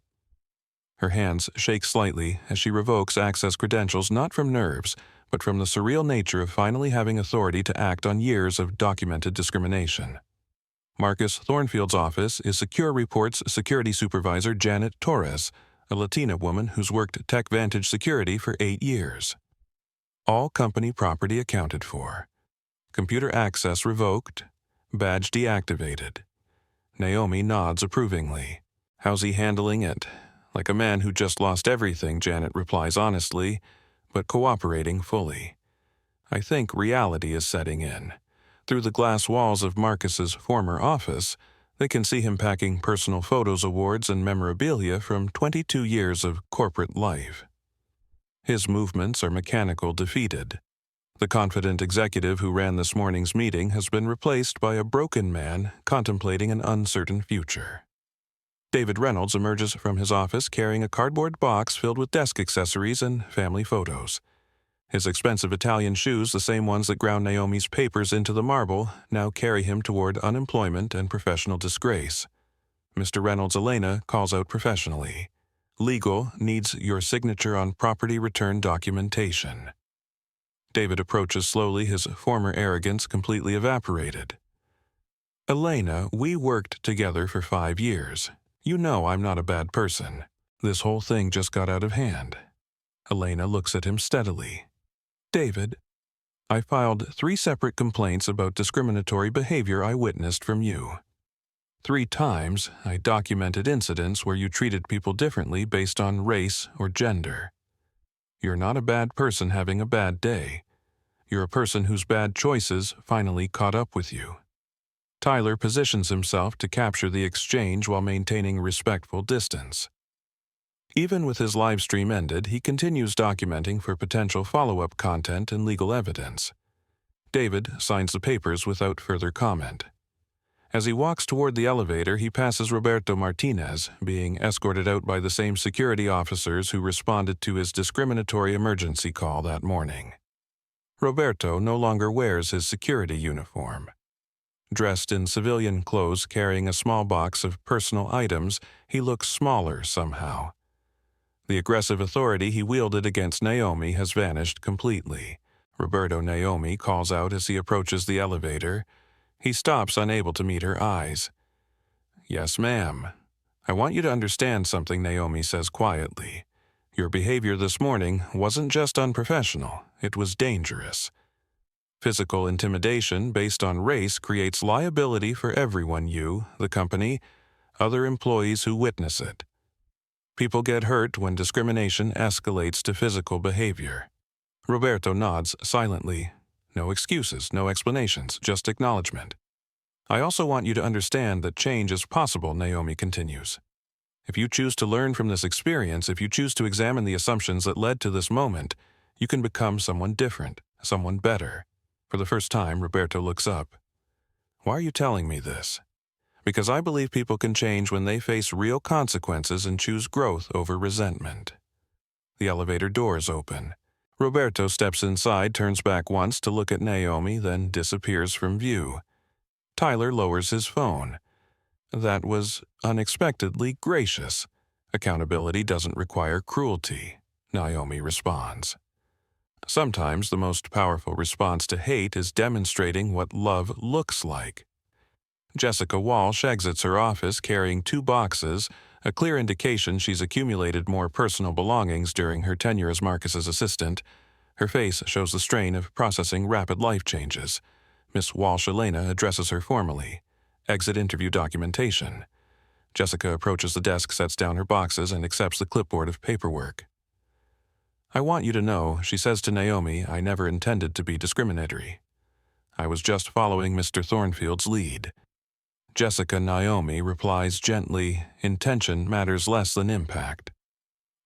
Her hands shake slightly as she revokes access credentials not from nerves, but from the surreal nature of finally having authority to act on years of documented discrimination. Marcus Thornfield's office is Secure Reports Security Supervisor Janet Torres, a Latina woman who's worked TechVantage Security for 8 years. All company property accounted for. Computer access revoked. Badge deactivated. Naomi nods approvingly. How's he handling it? Like a man who just lost everything, Janet replies honestly, but cooperating fully. I think reality is setting in. Through the glass walls of Marcus's former office, they can see him packing personal photos, awards, and memorabilia from 22 years of corporate life. His movements are mechanical, defeated. The confident executive who ran this morning's meeting has been replaced by a broken man contemplating an uncertain future. David Reynolds emerges from his office carrying a cardboard box filled with desk accessories and family photos. His expensive Italian shoes, the same ones that ground Naomi's papers into the marble, now carry him toward unemployment and professional disgrace. Mr. Reynolds, Elena calls out professionally. Legal needs your signature on property return documentation. David approaches slowly, his former arrogance completely evaporated. Elena, we worked together for 5 years. You know I'm not a bad person. This whole thing just got out of hand. Elena looks at him steadily. David, I filed 3 separate complaints about discriminatory behavior I witnessed from you. 3 times, I documented incidents where you treated people differently based on race or gender. You're not a bad person having a bad day. You're a person whose bad choices finally caught up with you. Tyler positions himself to capture the exchange while maintaining respectful distance. Even with his live stream ended, he continues documenting for potential follow-up content and legal evidence. David signs the papers without further comment. As he walks toward the elevator, he passes Roberto Martinez, being escorted out by the same security officers who responded to his discriminatory emergency call that morning. Roberto no longer wears his security uniform. Dressed in civilian clothes carrying a small box of personal items, he looks smaller somehow. The aggressive authority he wielded against Naomi has vanished completely. Roberto Naomi calls out as he approaches the elevator. He stops, unable to meet her eyes. Yes, ma'am. I want you to understand something, Naomi says quietly. Your behavior this morning wasn't just unprofessional, it was dangerous. Physical intimidation based on race creates liability for everyone, you, the company, other employees who witness it. People get hurt when discrimination escalates to physical behavior. Roberto nods silently. No excuses, no explanations, just acknowledgement. I also want you to understand that change is possible, Naomi continues. If you choose to learn from this experience, if you choose to examine the assumptions that led to this moment, you can become someone different, someone better. For the first time, Roberto looks up. Why are you telling me this? Because I believe people can change when they face real consequences and choose growth over resentment. The elevator doors open. Roberto steps inside, turns back once to look at Naomi, then disappears from view. Tyler lowers his phone. That was unexpectedly gracious. Accountability doesn't require cruelty, Naomi responds. Sometimes the most powerful response to hate is demonstrating what love looks like. Jessica Walsh exits her office carrying 2 boxes, a clear indication she's accumulated more personal belongings during her tenure as Marcus's assistant. Her face shows the strain of processing rapid life changes. Miss Walsh Elena addresses her formally. Exit interview documentation. Jessica approaches the desk, sets down her boxes, and accepts the clipboard of paperwork. I want you to know, she says to Naomi, I never intended to be discriminatory. I was just following Mr. Thornfield's lead. Jessica Naomi replies gently, intention matters less than impact.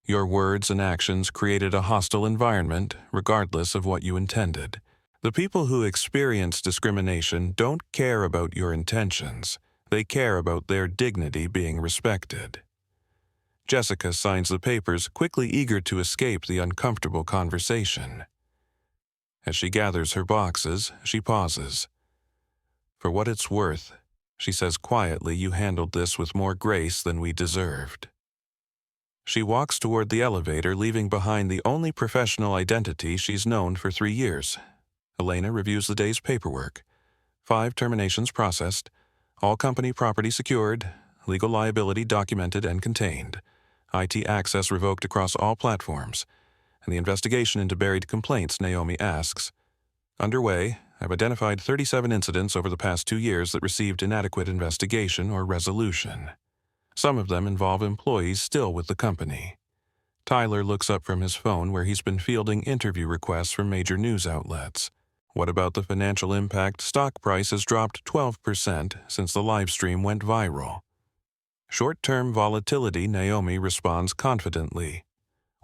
Your words and actions created a hostile environment, regardless of what you intended. The people who experience discrimination don't care about your intentions. They care about their dignity being respected. Jessica signs the papers, quickly eager to escape the uncomfortable conversation. As she gathers her boxes, she pauses. For what it's worth, she says quietly, you handled this with more grace than we deserved. She walks toward the elevator, leaving behind the only professional identity she's known for 3 years. Elena reviews the day's paperwork. 5 terminations processed, all company property secured, legal liability documented and contained, IT access revoked across all platforms, and the investigation into buried complaints, Naomi asks. Underway, I've identified 37 incidents over the past 2 years that received inadequate investigation or resolution. Some of them involve employees still with the company. Tyler looks up from his phone where he's been fielding interview requests from major news outlets. What about the financial impact? Stock price has dropped 12% since the live stream went viral. Short-term volatility, Naomi responds confidently.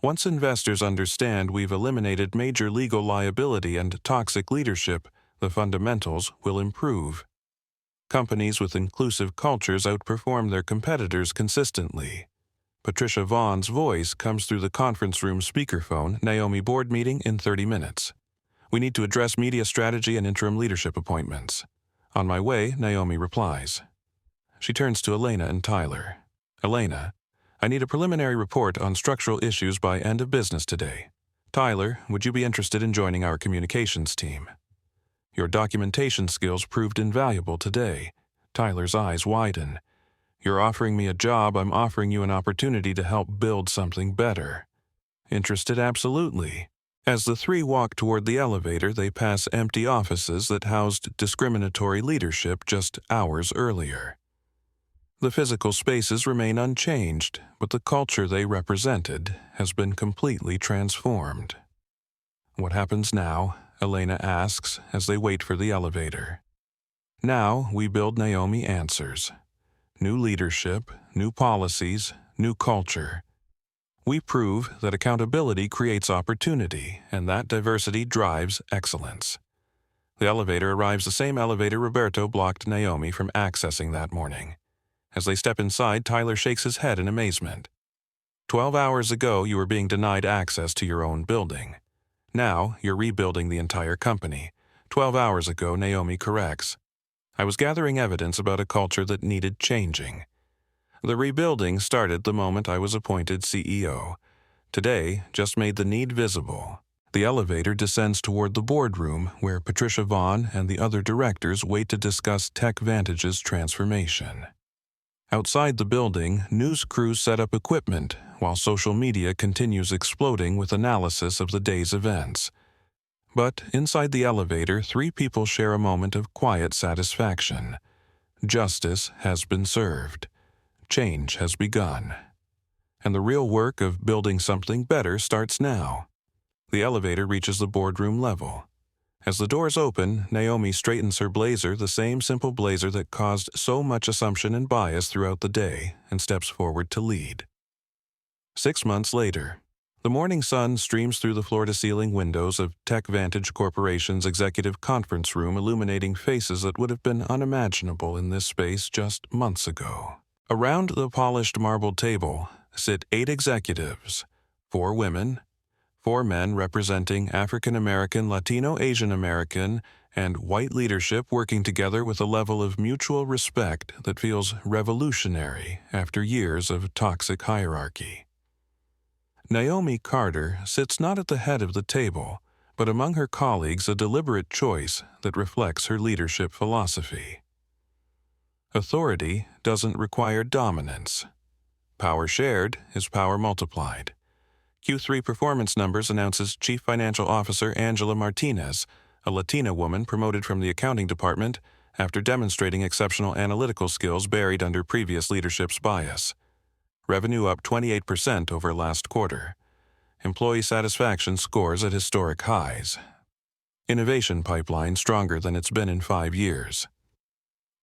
Once investors understand we've eliminated major legal liability and toxic leadership, the fundamentals will improve. Companies with inclusive cultures outperform their competitors consistently. Patricia Vaughn's voice comes through the conference room speakerphone. Naomi, board meeting in 30 minutes. We need to address media strategy and interim leadership appointments. On my way, Naomi replies. She turns to Elena and Tyler. Elena, I need a preliminary report on structural issues by end of business today. Tyler, would you be interested in joining our communications team? Your documentation skills proved invaluable today. Tyler's eyes widen. "You're offering me a job, I'm offering you an opportunity to help build something better." "Interested? Absolutely." As the three walk toward the elevator, they pass empty offices that housed discriminatory leadership just hours earlier. The physical spaces remain unchanged, but the culture they represented has been completely transformed. "What happens now?" Elena asks as they wait for the elevator. "Now we build," Naomi answers. "New leadership, new policies, new culture. We prove that accountability creates opportunity, and that diversity drives excellence." The elevator arrives, the same elevator Roberto blocked Naomi from accessing that morning. As they step inside, Tyler shakes his head in amazement. 12 hours ago, you were being denied access to your own building. Now, you're rebuilding the entire company. 12 hours ago, Naomi corrects. "I was gathering evidence about a culture that needed changing. The rebuilding started the moment I was appointed CEO. Today just made the need visible." The elevator descends toward the boardroom where Patricia Vaughn and the other directors wait to discuss TechVantage's transformation. Outside the building, news crews set up equipment while social media continues exploding with analysis of the day's events. But inside the elevator, three people share a moment of quiet satisfaction. Justice has been served. Change has begun. And the real work of building something better starts now. The elevator reaches the boardroom level. As the doors open, Naomi straightens her blazer, the same simple blazer that caused so much assumption and bias throughout the day, and steps forward to lead. 6 months later, the morning sun streams through the floor-to-ceiling windows of TechVantage Corporation's executive conference room, illuminating faces that would have been unimaginable in this space just months ago. Around the polished marble table sit 8 executives, 4 women, 4 men representing African American, Latino, Asian American, and white leadership working together with a level of mutual respect that feels revolutionary after years of toxic hierarchy. Naomi Carter sits not at the head of the table, but among her colleagues, a deliberate choice that reflects her leadership philosophy. Authority doesn't require dominance. Power shared is power multiplied. Q3 performance numbers announces Chief Financial Officer Angela Martinez, a Latina woman promoted from the accounting department after demonstrating exceptional analytical skills buried under previous leadership's bias. Revenue up 28% over last quarter. Employee satisfaction scores at historic highs. Innovation pipeline stronger than it's been in 5 years.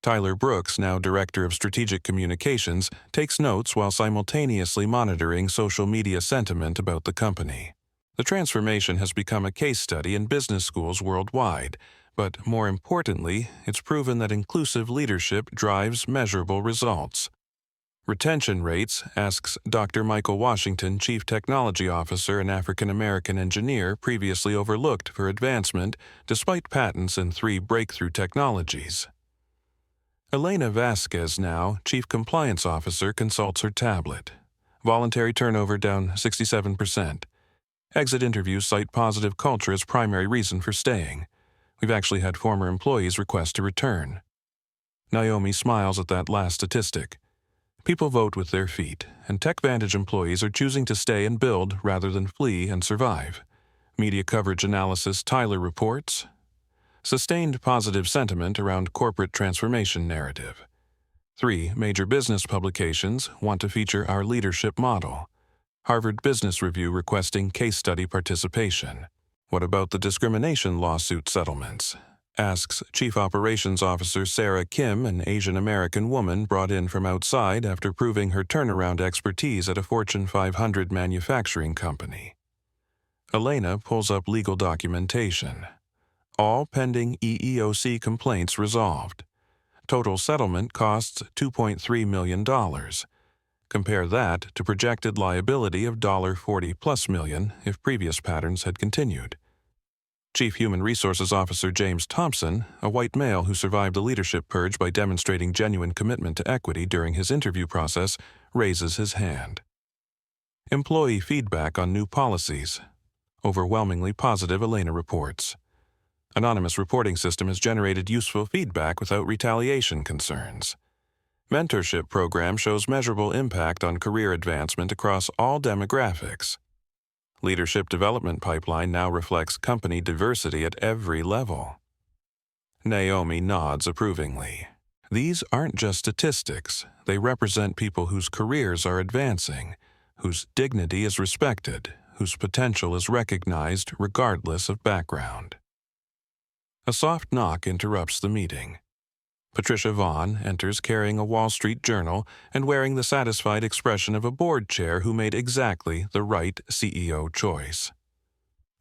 Tyler Brooks, now Director of Strategic Communications, takes notes while simultaneously monitoring social media sentiment about the company. The transformation has become a case study in business schools worldwide, but more importantly, it's proven that inclusive leadership drives measurable results. Retention rates, asks Dr. Michael Washington, Chief Technology Officer and African American engineer previously overlooked for advancement despite patents in 3 breakthrough technologies. Elena Vasquez, now Chief Compliance Officer, consults her tablet. Voluntary turnover down 67%. Exit interviews cite positive culture as primary reason for staying. We've actually had former employees request to return. Naomi smiles at that last statistic. People vote with their feet, and TechVantage employees are choosing to stay and build rather than flee and survive. Media coverage analysis, Tyler reports. Sustained positive sentiment around corporate transformation narrative. 3 major business publications want to feature our leadership model. Harvard Business Review requesting case study participation. What about the discrimination lawsuit settlements? Asks Chief Operations Officer Sarah Kim, an Asian American woman brought in from outside after proving her turnaround expertise at a Fortune 500 manufacturing company. Elena pulls up legal documentation. All pending EEOC complaints resolved. Total settlement costs $2.3 million. Compare that to projected liability of $40+ million if previous patterns had continued. Chief Human Resources Officer James Thompson, a white male who survived the leadership purge by demonstrating genuine commitment to equity during his interview process, raises his hand. Employee feedback on new policies. Overwhelmingly positive, Elena reports. Anonymous reporting system has generated useful feedback without retaliation concerns. Mentorship program shows measurable impact on career advancement across all demographics. Leadership development pipeline now reflects company diversity at every level. Naomi nods approvingly. These aren't just statistics. They represent people whose careers are advancing, whose dignity is respected, whose potential is recognized regardless of background. A soft knock interrupts the meeting. Patricia Vaughn enters carrying a Wall Street Journal and wearing the satisfied expression of a board chair who made exactly the right CEO choice.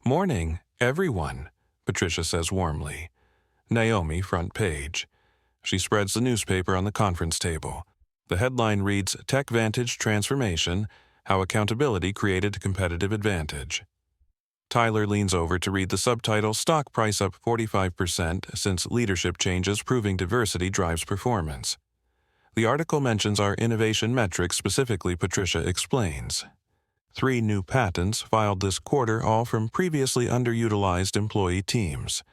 "Morning, everyone," Patricia says warmly. Naomi front page. She spreads the newspaper on the conference table. The headline reads, "TechVantage Transformation, How Accountability Created Competitive Advantage." Tyler leans over to read the subtitle, "Stock Price Up 45% Since Leadership Changes Proving Diversity Drives Performance." The article mentions our innovation metrics, specifically Patricia explains. 3 new patents filed this quarter, all from previously underutilized employee teams.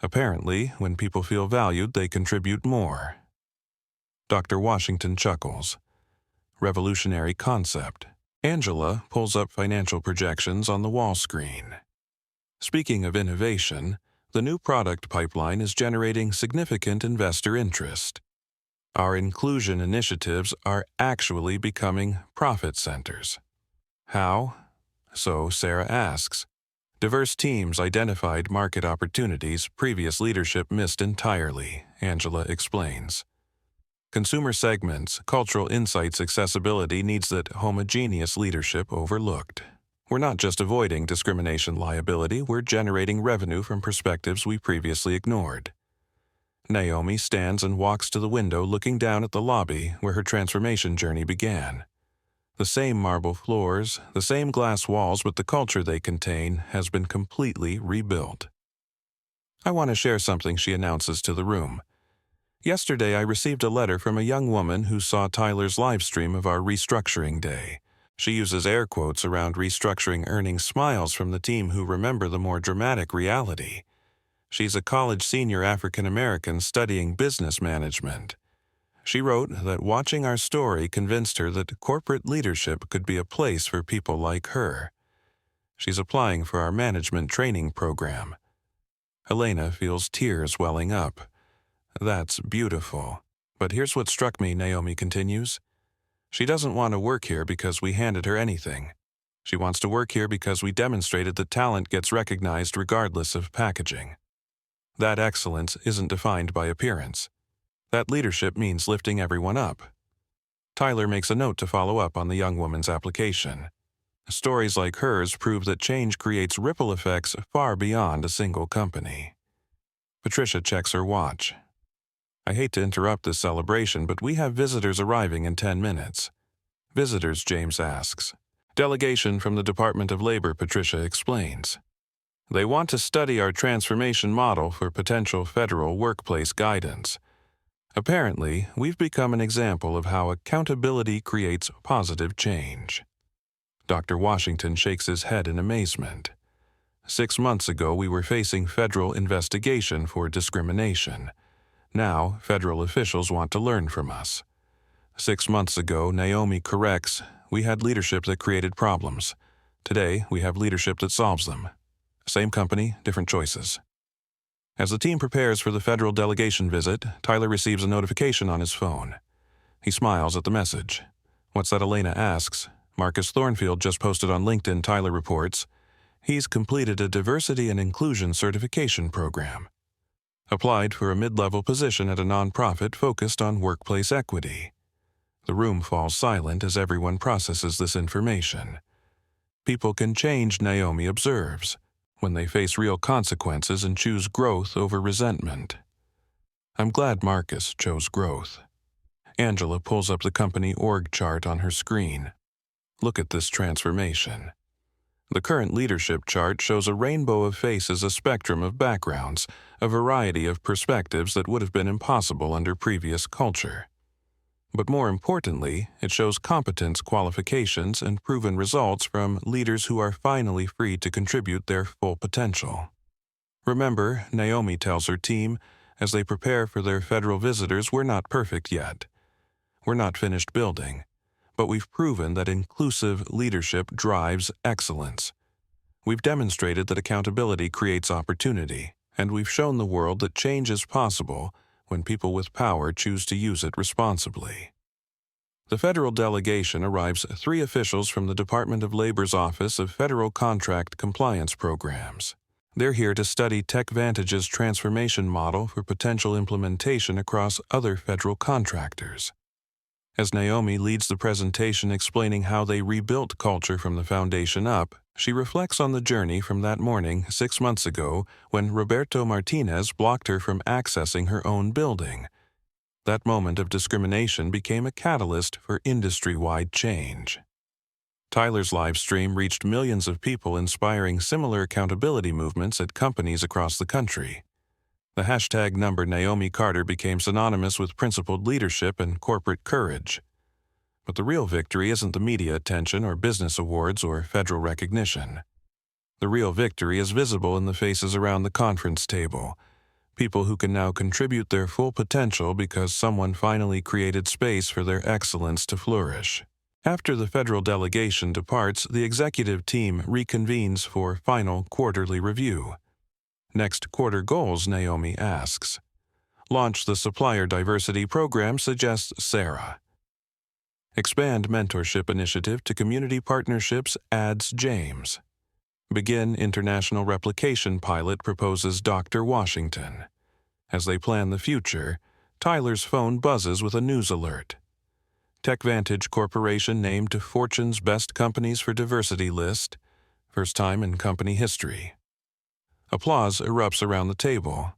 Apparently, when people feel valued, they contribute more. Dr. Washington chuckles. Revolutionary concept. Angela pulls up financial projections on the wall screen. Speaking of innovation, the new product pipeline is generating significant investor interest. Our inclusion initiatives are actually becoming profit centers. How? So Sarah asks. Diverse teams identified market opportunities previous leadership missed entirely, Angela explains. Consumer segments, cultural insights, accessibility needs that homogeneous leadership overlooked. We're not just avoiding discrimination liability, we're generating revenue from perspectives we previously ignored. Naomi stands and walks to the window, looking down at the lobby where her transformation journey began. The same marble floors, the same glass walls, but the culture they contain has been completely rebuilt. "I want to share something," she announces to the room. "Yesterday I received a letter from a young woman who saw Tyler's live stream of our restructuring day. She uses air quotes around restructuring, earning smiles from the team who remember the more dramatic reality. She's a college senior African American studying business management. She wrote that watching our story convinced her that corporate leadership could be a place for people like her. She's applying for our management training program." Helena feels tears welling up. "That's beautiful. But here's what struck me," Naomi continues. "She doesn't want to work here because we handed her anything. She wants to work here because we demonstrated that talent gets recognized regardless of packaging. That excellence isn't defined by appearance. That leadership means lifting everyone up." Tyler makes a note to follow up on the young woman's application. Stories like hers prove that change creates ripple effects far beyond a single company. Patricia checks her watch. "I hate to interrupt this celebration, but we have visitors arriving in 10 minutes. "Visitors?" James asks. "Delegation from the Department of Labor," Patricia explains. "They want to study our transformation model for potential federal workplace guidance. Apparently, we've become an example of how accountability creates positive change." Dr. Washington shakes his head in amazement. 6 months ago, we were facing federal investigation for discrimination. Now, federal officials want to learn from us. 6 months ago, Naomi corrects, we had leadership that created problems. Today, we have leadership that solves them. Same company, different choices. As the team prepares for the federal delegation visit, Tyler receives a notification on his phone. He smiles at the message. "What's that?" Elena asks. "Marcus Thornfield just posted on LinkedIn," Tyler reports. "He's completed a diversity and inclusion certification program. Applied for a mid-level position at a nonprofit focused on workplace equity." The room falls silent as everyone processes this information. People can change, Naomi observes, when they face real consequences and choose growth over resentment. "I'm glad Marcus chose growth." Angela pulls up the company org chart on her screen. "Look at this transformation." The current leadership chart shows a rainbow of faces, a spectrum of backgrounds, a variety of perspectives that would have been impossible under previous culture. But more importantly, it shows competence, qualifications, and proven results from leaders who are finally free to contribute their full potential. Remember, Naomi tells her team, as they prepare for their federal visitors, we're not perfect yet. We're not finished building, but we've proven that inclusive leadership drives excellence. We've demonstrated that accountability creates opportunity, and we've shown the world that change is possible when people with power choose to use it responsibly. The federal delegation arrives 3 officials from the Department of Labor's Office of Federal Contract Compliance Programs. They're here to study TechVantage's transformation model for potential implementation across other federal contractors. As Naomi leads the presentation explaining how they rebuilt culture from the foundation up, she reflects on the journey from that morning 6 months ago when Roberto Martinez blocked her from accessing her own building. That moment of discrimination became a catalyst for industry-wide change. Tyler's live stream reached millions of people, inspiring similar accountability movements at companies across the country. The hashtag number Naomi Carter became synonymous with principled leadership and corporate courage. But the real victory isn't the media attention or business awards or federal recognition. The real victory is visible in the faces around the conference table, people who can now contribute their full potential because someone finally created space for their excellence to flourish. After the federal delegation departs, the executive team reconvenes for final quarterly review. Next quarter goals, Naomi asks. Launch the supplier diversity program, suggests Sarah. Expand mentorship initiative to community partnerships, adds James. Begin international replication pilot, proposes Dr. Washington. As they plan the future, Tyler's phone buzzes with a news alert. TechVantage Corporation named to Fortune's Best Companies for Diversity list, first time in company history. Applause erupts around the table,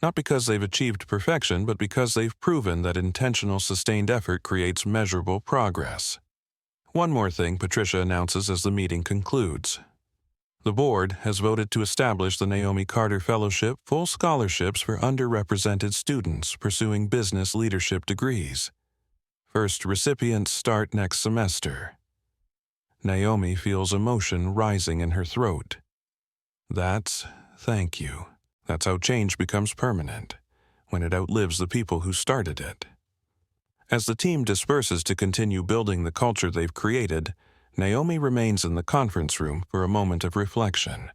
not because they've achieved perfection, but because they've proven that intentional, sustained effort creates measurable progress. One more thing Patricia announces as the meeting concludes. The board has voted to establish the Naomi Carter Fellowship, full scholarships for underrepresented students pursuing business leadership degrees. First recipients start next semester. Naomi feels emotion rising in her throat. That's thank you. That's how change becomes permanent, when it outlives the people who started it. As the team disperses to continue building the culture they've created, Naomi remains in the conference room for a moment of reflection.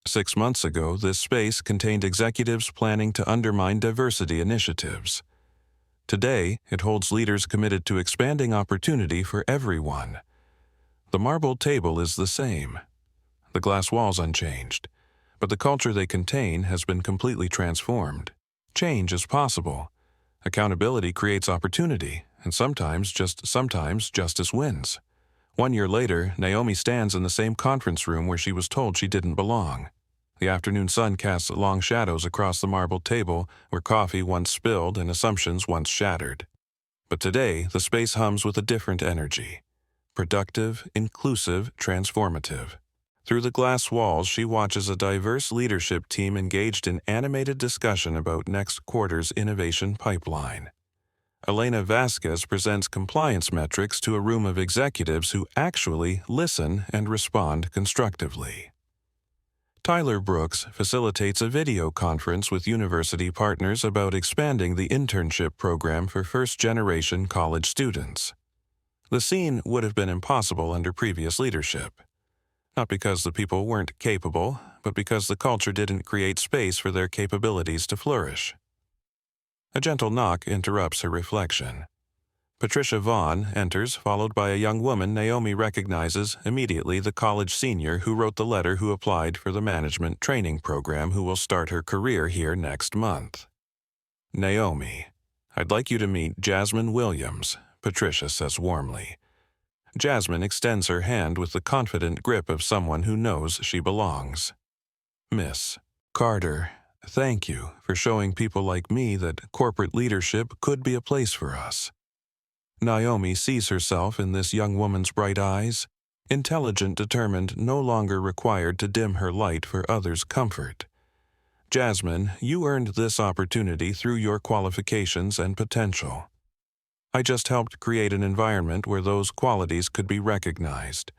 6 months ago, this space contained executives planning to undermine diversity initiatives. Today, it holds leaders committed to expanding opportunity for everyone. The marble table is the same. The glass walls unchanged, but the culture they contain has been completely transformed. Change is possible. Accountability creates opportunity, and sometimes justice wins. 1 year later, Naomi stands in the same conference room where she was told she didn't belong. The afternoon sun casts long shadows across the marble table where coffee once spilled and assumptions once shattered. But today, the space hums with a different energy. Productive, inclusive, transformative. Through the glass walls, she watches a diverse leadership team engaged in animated discussion about next quarter's innovation pipeline. Elena Vasquez presents compliance metrics to a room of executives who actually listen and respond constructively. Tyler Brooks facilitates a video conference with university partners about expanding the internship program for first-generation college students. The scene would have been impossible under previous leadership. Not because the people weren't capable, but because the culture didn't create space for their capabilities to flourish. A gentle knock interrupts her reflection. Patricia Vaughn enters, followed by a young woman Naomi recognizes immediately, the college senior who wrote the letter who applied for the management training program who will start her career here next month. Naomi, I'd like you to meet Jasmine Williams, Patricia says warmly. Jasmine extends her hand with the confident grip of someone who knows she belongs. Miss Carter, thank you for showing people like me that corporate leadership could be a place for us. Naomi sees herself in this young woman's bright eyes, intelligent, determined, no longer required to dim her light for others' comfort. Jasmine, you earned this opportunity through your qualifications and potential. I just helped create an environment where those qualities could be recognized.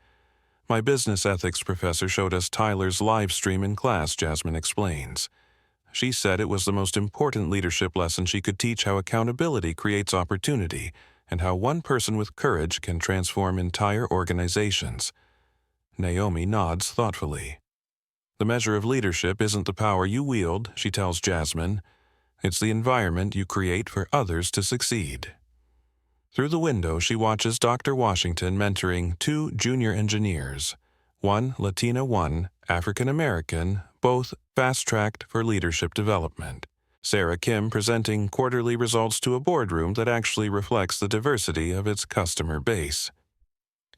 My business ethics professor showed us Tyler's live stream in class, Jasmine explains. She said it was the most important leadership lesson she could teach, how accountability creates opportunity and how one person with courage can transform entire organizations. Naomi nods thoughtfully. The measure of leadership isn't the power you wield, she tells Jasmine. It's the environment you create for others to succeed. Through the window, she watches Dr. Washington mentoring 2 junior engineers, one Latina, one African American, both fast-tracked for leadership development. Sarah Kim presenting quarterly results to a boardroom that actually reflects the diversity of its customer base.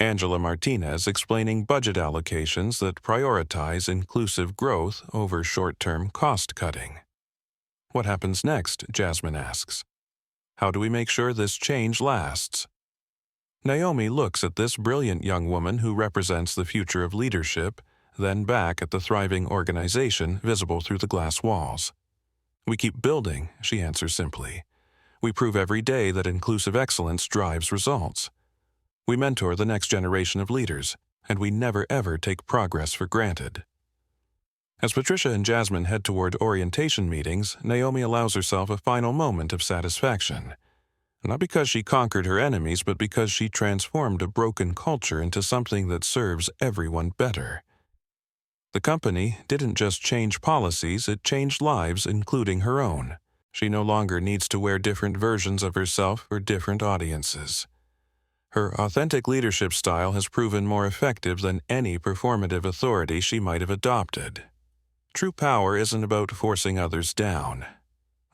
Angela Martinez explaining budget allocations that prioritize inclusive growth over short-term cost-cutting. What happens next? Jasmine asks. How do we make sure this change lasts? Naomi looks at this brilliant young woman who represents the future of leadership, then back at the thriving organization visible through the glass walls. We keep building, she answers simply. We prove every day that inclusive excellence drives results. We mentor the next generation of leaders, and we never ever take progress for granted. As Patricia and Jasmine head toward orientation meetings, Naomi allows herself a final moment of satisfaction. Not because she conquered her enemies, but because she transformed a broken culture into something that serves everyone better. The company didn't just change policies, it changed lives, including her own. She no longer needs to wear different versions of herself for different audiences. Her authentic leadership style has proven more effective than any performative authority she might have adopted. True power isn't about forcing others down.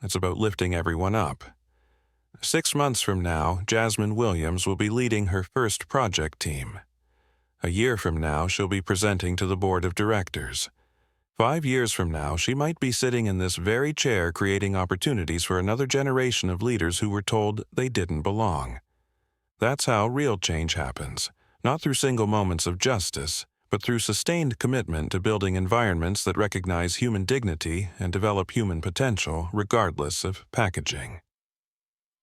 It's about lifting everyone up. 6 months from now, Jasmine Williams will be leading her first project team. A year from now, she'll be presenting to the board of directors. 5 years from now, she might be sitting in this very chair creating opportunities for another generation of leaders who were told they didn't belong. That's how real change happens, not through single moments of justice, but through sustained commitment to building environments that recognize human dignity and develop human potential regardless of packaging.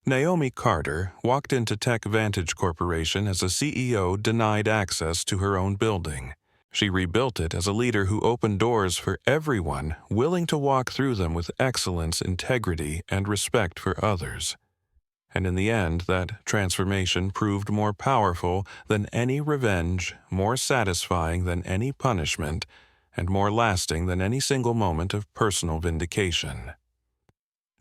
Naomi Carter walked into TechVantage Corporation as a CEO denied access to her own building. She rebuilt it as a leader who opened doors for everyone, willing to walk through them with excellence, integrity, and respect for others. And in the end, that transformation proved more powerful than any revenge, more satisfying than any punishment, and more lasting than any single moment of personal vindication.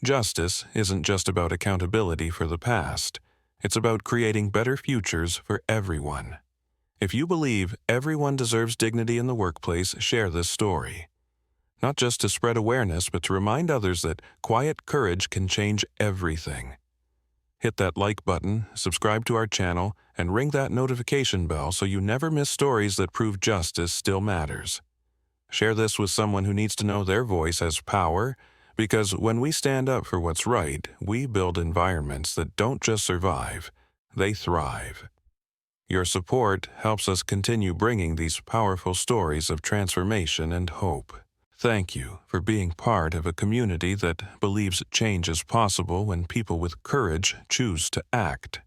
Justice isn't just about accountability for the past. It's about creating better futures for everyone. If you believe everyone deserves dignity in the workplace, share this story. Not just to spread awareness, but to remind others that quiet courage can change everything. Hit that like button, subscribe to our channel, and ring that notification bell so you never miss stories that prove justice still matters. Share this with someone who needs to know their voice has power, because when we stand up for what's right, we build environments that don't just survive, they thrive. Your support helps us continue bringing these powerful stories of transformation and hope. Thank you for being part of a community that believes change is possible when people with courage choose to act.